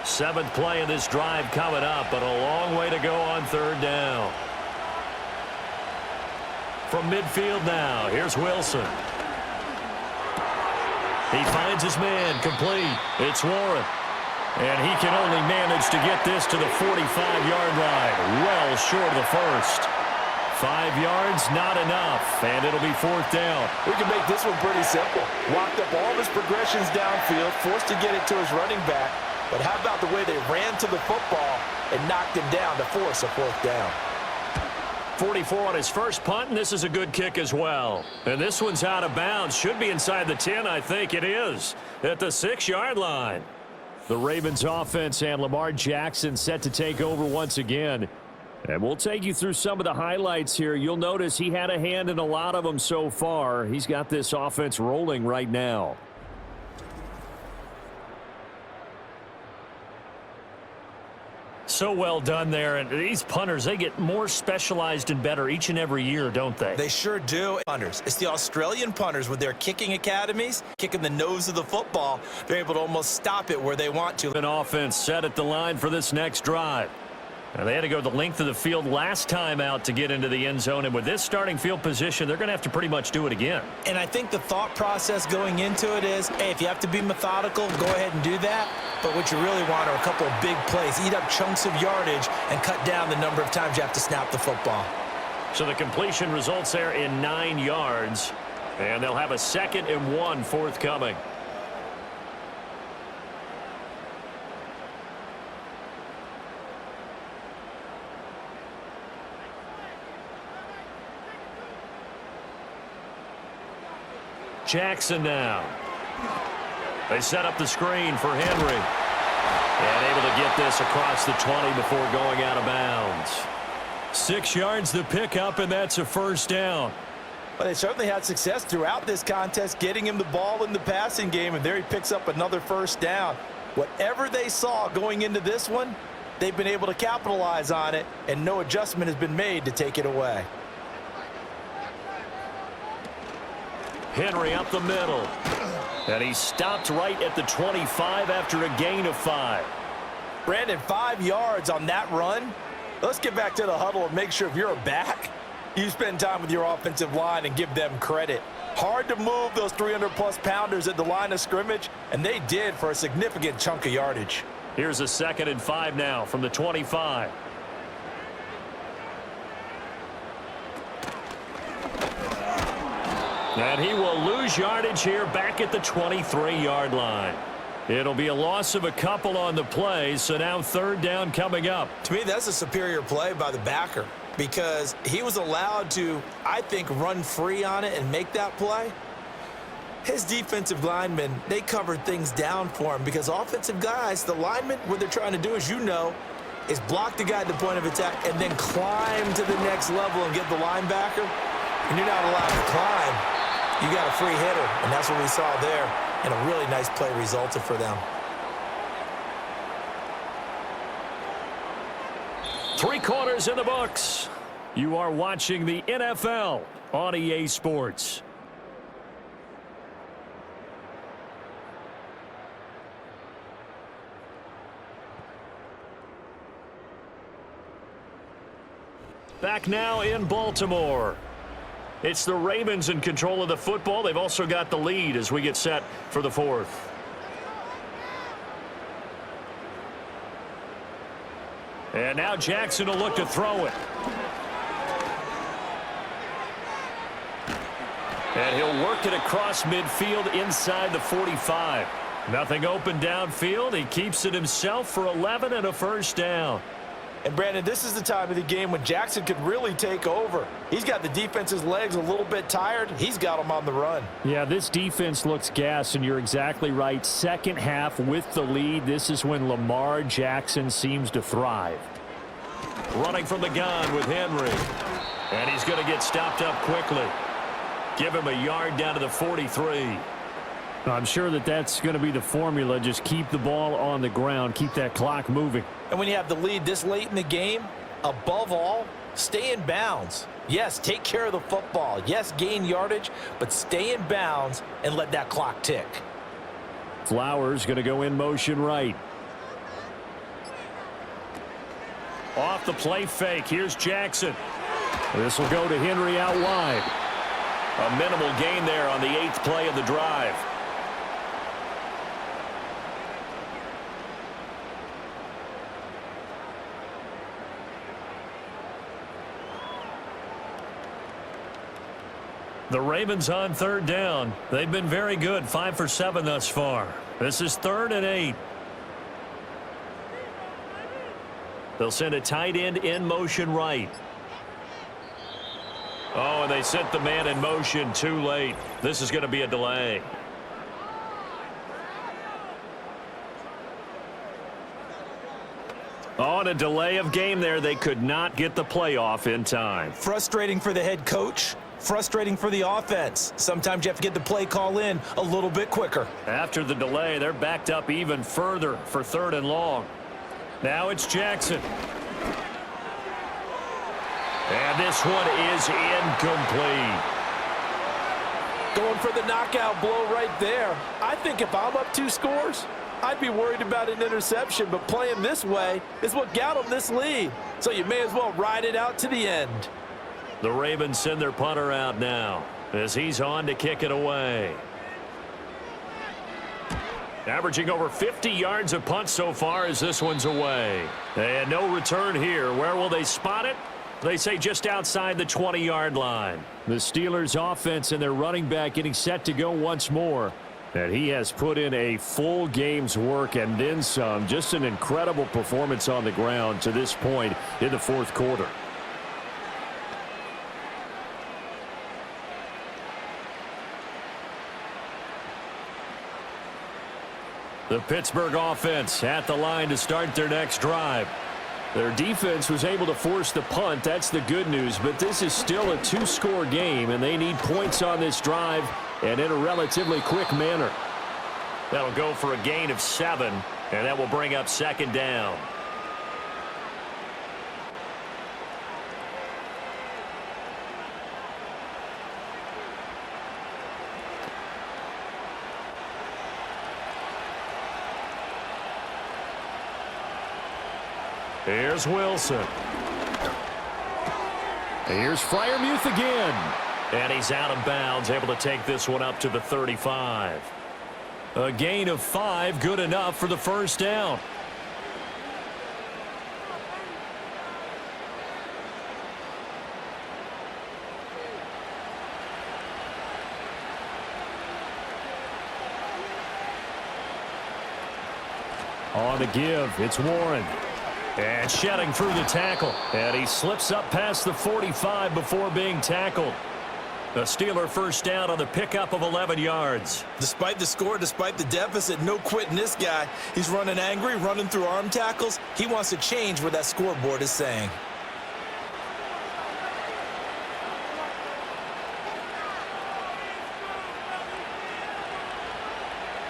Seventh play of this drive coming up, but a long way to go on third down. From midfield now, here's Wilson. He finds his man, complete. It's Warren. And he can only manage to get this to the 45-yard line, well short of the first. 5 yards, not enough, and it'll be fourth down. We can make this one pretty simple. Walked up all of his progressions downfield, forced to get it to his running back. But how about the way they ran to the football and knocked him down to force a fourth down? 44 on his first punt, and this is a good kick as well. And this one's out of bounds. Should be inside the 10, I think it is, at the 6-yard line. The Ravens offense and Lamar Jackson set to take over once again. And we'll take you through some of the highlights here. You'll notice he had a hand in a lot of them so far. He's got this offense rolling right now. So well done there, and these punters, they get more specialized and better each and every year, don't they? They sure do. Punters. It's the Australian punters with their kicking academies, kicking the nose of the football. They're able to almost stop it where they want to. An offense set at the line for this next drive. And they had to go the length of the field last time out to get into the end zone. And with this starting field position, they're going to have to pretty much do it again. And I think the thought process going into it is, hey, if you have to be methodical, go ahead and do that. But what you really want are a couple of big plays. Eat up chunks of yardage and cut down the number of times you have to snap the football. So the completion results there in 9 yards. And they'll have a 2nd and 1 forthcoming. Jackson now. They set up the screen for Henry. And able to get this across the 20 before going out of bounds. 6 yards the pickup, and that's a first down. Well, they certainly had success throughout this contest, getting him the ball in the passing game, and there he picks up another first down. Whatever they saw going into this one, they've been able to capitalize on it, and no adjustment has been made to take it away. Henry up the middle. And he stopped right at the 25 after a gain of 5. Brandon, 5 yards on that run. Let's get back to the huddle and make sure if you're a back, you spend time with your offensive line and give them credit. Hard to move those 300-plus pounders at the line of scrimmage, and they did for a significant chunk of yardage. Here's a 2nd and 5 now from the 25. And he will lose yardage here back at the 23-yard line. It'll be a loss of a couple on the play, so now 3rd down coming up. To me, that's a superior play by the backer because he was allowed to, I think, run free on it and make that play. His defensive linemen, they covered things down for him because offensive guys, the linemen, what they're trying to do, as you know, is block the guy at the point of attack and then climb to the next level and get the linebacker. And you're not allowed to climb. You got a free hitter, and that's what we saw there, and a really nice play resulted for them. 3 quarters in the books. You are watching the NFL on EA Sports. Back now in Baltimore. It's the Ravens in control of the football. They've also got the lead as we get set for the 4th. And now Jackson will look to throw it. And he'll work it across midfield inside the 45. Nothing open downfield. He keeps it himself for 11 and a first down. And, Brandon, this is the time of the game when Jackson could really take over. He's got the defense's legs a little bit tired. He's got them on the run. Yeah, this defense looks gassed, and you're exactly right. Second half with the lead, this is when Lamar Jackson seems to thrive. Running from the gun with Henry. And he's going to get stopped up quickly. Give him a yard down to the 43. I'm sure that that's going to be the formula. Just keep the ball on the ground. Keep that clock moving. And when you have the lead this late in the game, above all, stay in bounds. Yes, take care of the football. Yes, gain yardage, but stay in bounds and let that clock tick. Flowers going to go in motion right. Off the play fake. Here's Jackson. This will go to Henry out wide. A minimal gain there on the 8th play of the drive. The Ravens on 3rd down. They've been very good, 5 for 7 thus far. This is 3rd and 8. They'll send a tight end in motion right. Oh, and they sent the man in motion too late. This is going to be a delay. On a delay of game there, they could not get the playoff in time. Frustrating for the head coach. Frustrating for the offense. Sometimes you have to get the play call in a little bit quicker. After the delay, they're backed up even further for 3rd and long. Now it's Jackson. And this one is incomplete. Going for the knockout blow right there. I think if I'm up 2 scores, I'd be worried about an interception, but playing this way is what got them this lead. So you may as well ride it out to the end. The Ravens send their punter out now as he's on to kick it away. Averaging over 50 yards a punt so far as this one's away. And no return here. Where will they spot it? They say just outside the 20-yard line. The Steelers offense and their running back getting set to go once more. And he has put in a full game's work and then some. Just an incredible performance on the ground to this point in the fourth quarter. The Pittsburgh offense at the line to start their next drive. Their defense was able to force the punt. That's the good news. But this is still a two-score game, and they need points on this drive and in a relatively quick manner. That'll go for a gain of 7, and that will bring up second down. Here's Wilson. Here's Freiermuth again. And he's out of bounds, able to take this one up to the 35. A gain of 5, good enough for the first down. On the give, it's Warren. And shedding through the tackle. And he slips up past the 45 before being tackled. The Steeler first down on the pickup of 11 yards. Despite the score, despite the deficit, no quitting this guy. He's running angry, running through arm tackles. He wants to change what that scoreboard is saying.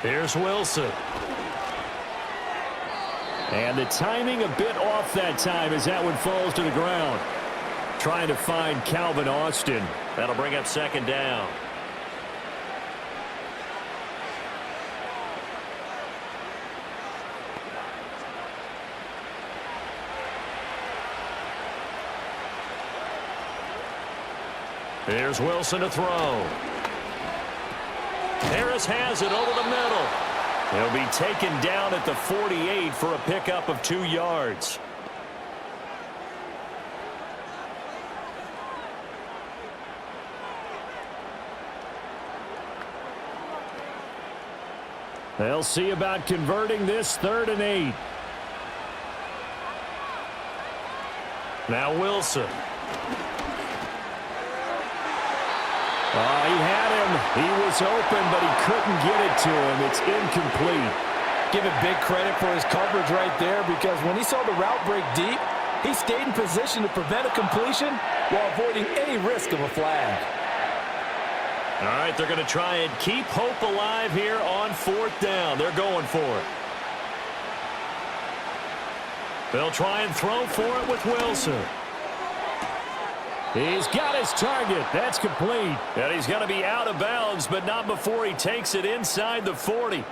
Here's Wilson. And the timing a bit off that time as that one falls to the ground. Trying to find Calvin Austin. That'll bring up second down. Here's Wilson to throw. Harris has it over the middle. He'll be taken down at the 48 for a pickup of 2 yards. They'll see about converting this 3rd and 8. Now Wilson. He had him. He was open, but he couldn't get it to him. It's incomplete. Give it big credit for his coverage right there, because when he saw the route break deep, he stayed in position to prevent a completion while avoiding any risk of a flag. All right, they're going to try and keep hope alive here on 4th down. They're going for it. They'll try and throw for it with Wilson. He's got his target. That's complete. And he's going to be out of bounds, but not before he takes it inside the 40.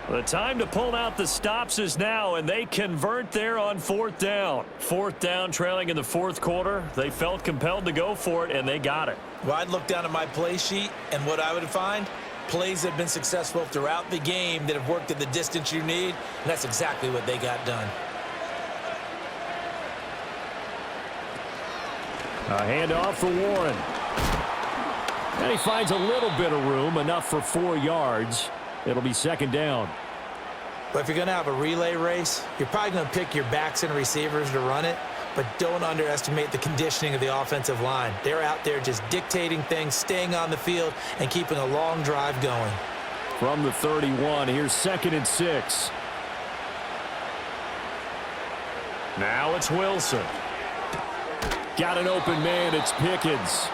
The time to pull out the stops is now, and they convert there on 4th down. 4th down, trailing in the 4th quarter. They felt compelled to go for it, and they got it. Well, I'd look down at my play sheet, and what I would find, plays that have been successful throughout the game that have worked at the distance you need, and that's exactly what they got done. A handoff for Warren. And he finds a little bit of room, enough for 4 yards. It'll be second down. But if you're going to have a relay race, you're probably going to pick your backs and receivers to run it, but don't underestimate the conditioning of the offensive line. They're out there just dictating things, staying on the field, and keeping a long drive going. From the 31, here's 2nd and 6. Now it's Wilson. Got an open man. It's Pickens.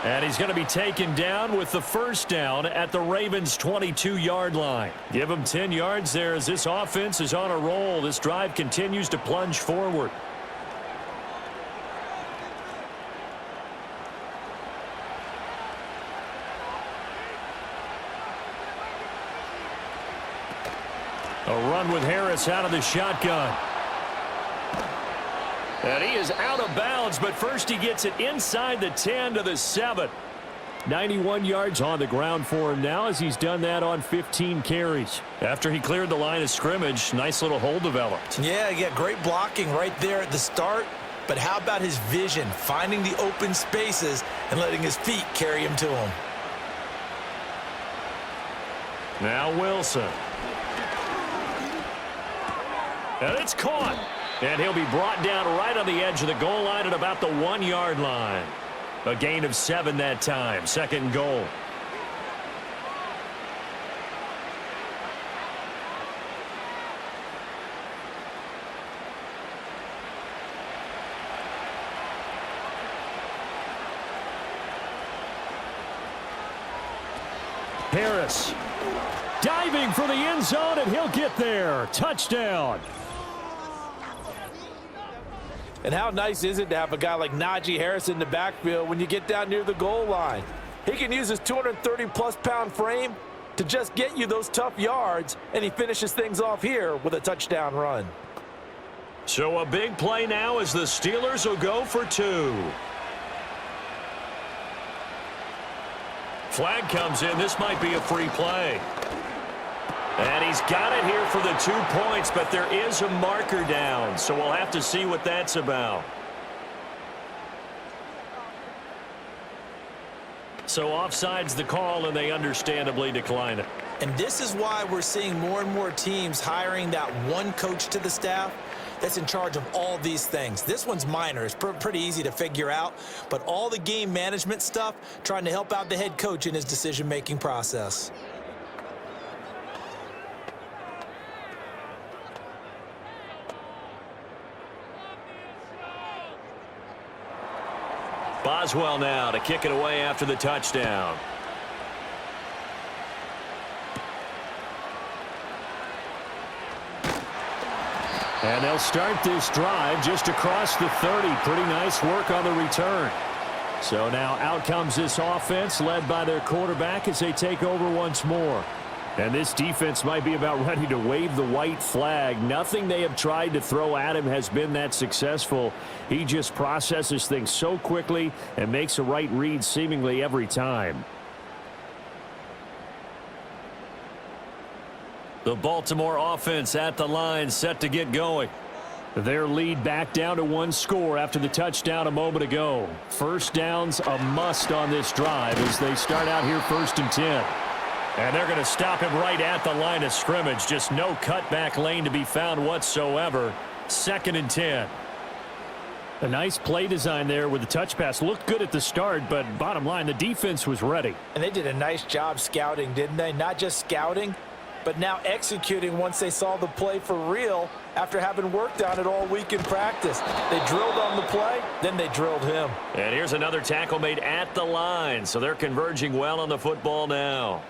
And he's going to be taken down with the first down at the Ravens' 22-yard line. Give him 10 yards there as this offense is on a roll. This drive continues to plunge forward. A run with Harris out of the shotgun. And he is out of bounds, but first he gets it inside the 10 to the 7. 91 yards on the ground for him now as he's done that on 15 carries. After he cleared the line of scrimmage, nice little hole developed. Yeah, great blocking right there at the start. But how about his vision, finding the open spaces and letting his feet carry him to him? Now Wilson. And it's caught. And he'll be brought down right on the edge of the goal line at about the 1-yard line. A gain of 7 that time. Second and goal. Harris diving for the end zone, and he'll get there. Touchdown. And how nice is it to have a guy like Najee Harris in the backfield when you get down near the goal line? He can use his 230-plus pound frame to just get you those tough yards, and he finishes things off here with a touchdown run. So a big play now as the Steelers will go for 2. Flag comes in. This might be a free play. And he's got it here for the 2 points, but there is a marker down, so we'll have to see what that's about. So offside's the call, and they understandably decline it. And this is why we're seeing more and more teams hiring that one coach to the staff that's in charge of all these things. This one's minor. It's pretty easy to figure out, but all the game management stuff, trying to help out the head coach in his decision-making process. Boswell now to kick it away after the touchdown. And they'll start this drive just across the 30. Pretty nice work on the return. So now out comes this offense led by their quarterback as they take over once more. And this defense might be about ready to wave the white flag. Nothing they have tried to throw at him has been that successful. He just processes things so quickly and makes a right read seemingly every time. The Baltimore offense at the line set to get going. Their lead back down to 1 score after the touchdown a moment ago. First down's a must on this drive as they start out here 1st and 10. And they're going to stop him right at the line of scrimmage. Just no cutback lane to be found whatsoever. 2nd and 10. A nice play design there with the touch pass. Looked good at the start, but bottom line, the defense was ready. And they did a nice job scouting, didn't they? Not just scouting, but now executing once they saw the play for real after having worked on it all week in practice. They drilled on the play, then they drilled him. And here's another tackle made at the line, so they're converging well on the football now.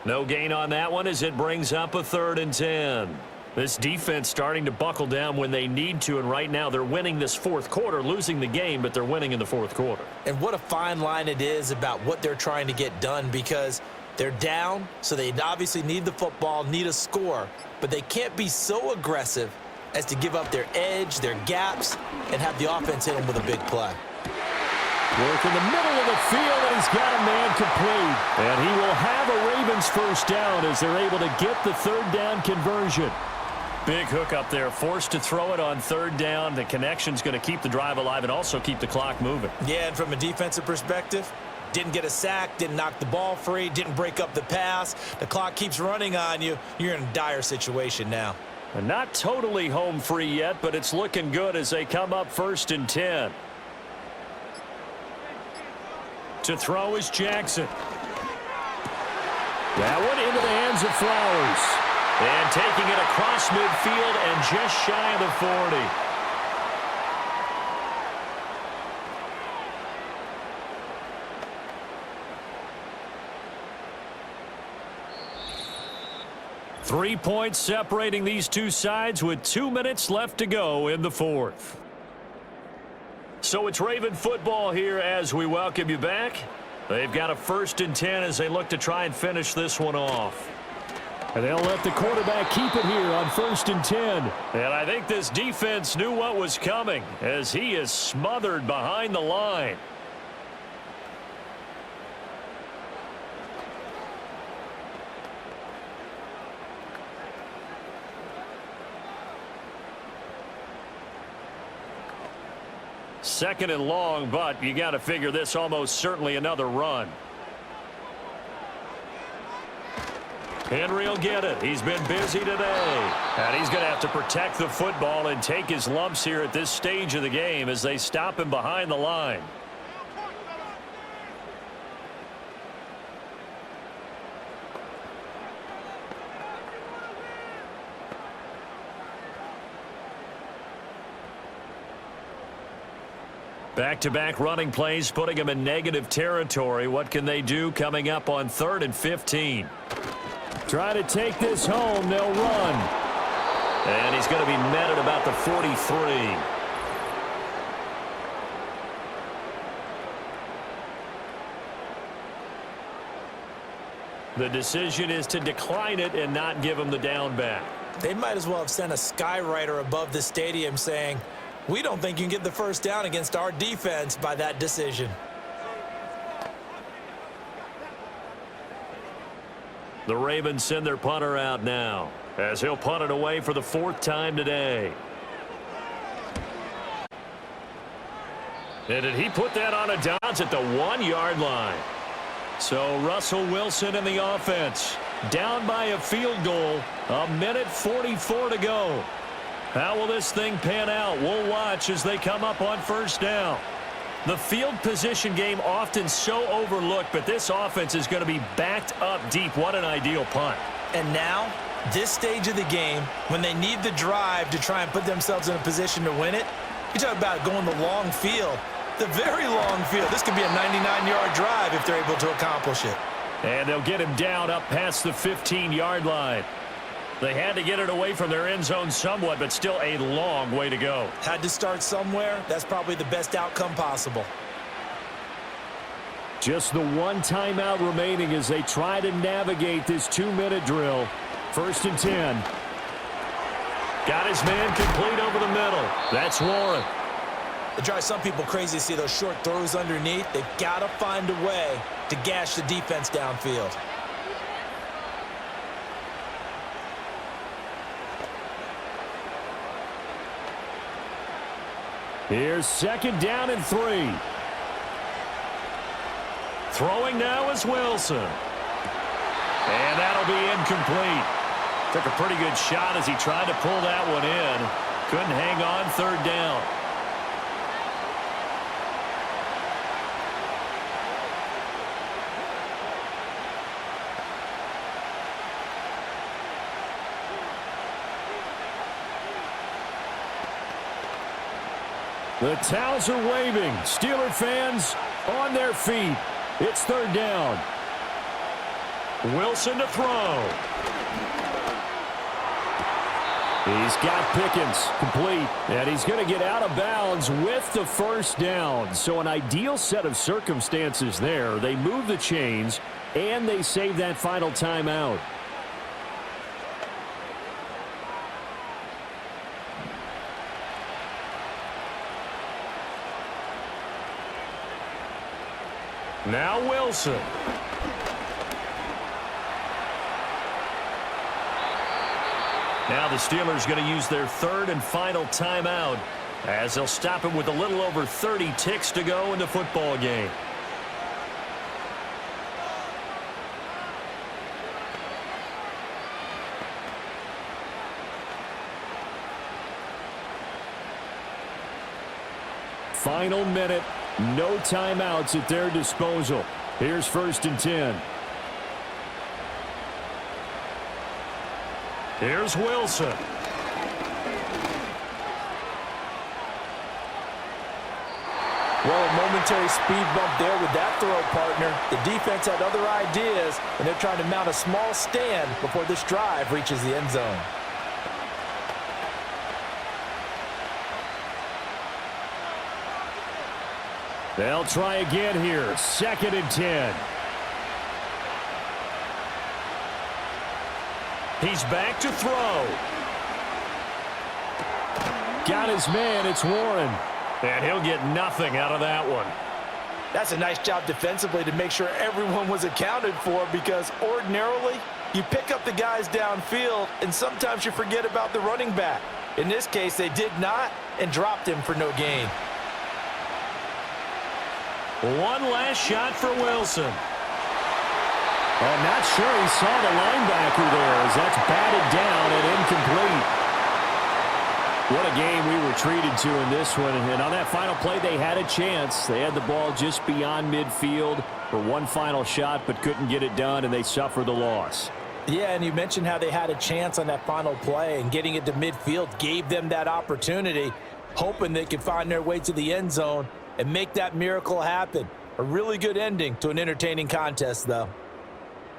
No gain on that one as it brings up a 3rd and 10. This defense starting to buckle down when they need to, and right now they're winning this 4th quarter, losing the game, but they're winning in the 4th quarter. And what a fine line it is about what they're trying to get done, because they're down, so they obviously need the football, need a score, but they can't be so aggressive as to give up their edge, their gaps, and have the offense hit them with a big play. Work in the middle of the field, and he's got a man complete. And he will have a Ravens first down as they're able to get the 3rd down conversion. Big hook up there, forced to throw it on 3rd down. The connection's going to keep the drive alive and also keep the clock moving. Yeah, and from a defensive perspective, didn't get a sack, didn't knock the ball free, didn't break up the pass. The clock keeps running on you. You're in a dire situation now. And not totally home free yet, but it's looking good as they come up 1st and 10. To throw is Jackson. That one into the hands of Flowers. And taking it across midfield and just shy of the 40. 3 points separating these two sides with 2 minutes left to go in the 4th. So it's Raven football here as we welcome you back. They've got a 1st and 10 as they look to try and finish this one off. And they'll let the quarterback keep it here on 1st and 10. And I think this defense knew what was coming as he is smothered behind the line. Second and long, but you got to figure this almost certainly another run. Henry will get it. He's been busy today. And he's going to have to protect the football and take his lumps here at this stage of the game as they stop him behind the line. Back-to-back running plays, putting him in negative territory. What can they do coming up on 3rd and 15? Try to take this home. They'll run. And he's going to be met at about the 43. The decision is to decline it and not give him the down back. They might as well have sent a skywriter above the stadium saying, "We don't think you can get the first down against our defense by that decision." The Ravens send their punter out now as he'll punt it away for the 4th time today. And did he put that on a dodge at the 1-yard line? So Russell Wilson in the offense. Down by a field goal. 1:44 to go. How will this thing pan out? We'll watch as they come up on 1st down. The field position game often so overlooked, but this offense is going to be backed up deep. What an ideal punt. And now, this stage of the game, when they need the drive to try and put themselves in a position to win it, you talk about going the long field, the very long field. This could be a 99-yard drive if they're able to accomplish it. And they'll get him down up past the 15-yard line. They had to get it away from their end zone somewhat, but still a long way to go. Had to start somewhere. That's probably the best outcome possible. Just the one timeout remaining as they try to navigate this 2-minute drill. 1st and 10. Got his man complete over the middle. That's Warren. It drives some people crazy to see those short throws underneath. They've got to find a way to gash the defense downfield. Here's 2nd down and 3. Throwing now is Wilson. And that'll be incomplete. Took a pretty good shot as he tried to pull that one in. Couldn't hang on 3rd down. The towels are waving. Steeler fans on their feet. It's 3rd down. Wilson to throw. He's got Pickens complete, and he's going to get out of bounds with the 1st down. So an ideal set of circumstances there. They move the chains, and they save that final timeout. Now Wilson. Now the Steelers going to use their 3rd and final timeout as they'll stop him with a little over 30 ticks to go in the football game. Final minute. No timeouts at their disposal. Here's 1st and 10. Here's Wilson. Well, a momentary speed bump there with that throw, partner. The defense had other ideas, and they're trying to mount a small stand before this drive reaches the end zone. They'll try again here. 2nd and 10. He's back to throw. Got his man. It's Warren. And he'll get nothing out of that one. That's a nice job defensively to make sure everyone was accounted for, because ordinarily you pick up the guys downfield and sometimes you forget about the running back. In this case, they did not and dropped him for no gain. One last shot for Wilson. I'm not sure he saw the linebacker there as that's batted down and incomplete. What a game we were treated to in this one. And on that final play, they had a chance. They had the ball just beyond midfield for one final shot, but couldn't get it done, and they suffered the loss. Yeah, and you mentioned how they had a chance on that final play, and getting it to midfield gave them that opportunity, hoping they could find their way to the end zone and make that miracle happen. A really good ending to an entertaining contest, though.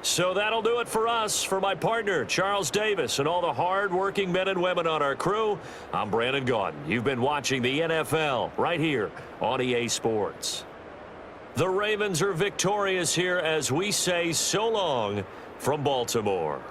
So that'll do it for us. For my partner, Charles Davis, and all the hard-working men and women on our crew, I'm Brandon Gaudin. You've been watching the NFL right here on EA Sports. The Ravens are victorious here as we say so long from Baltimore.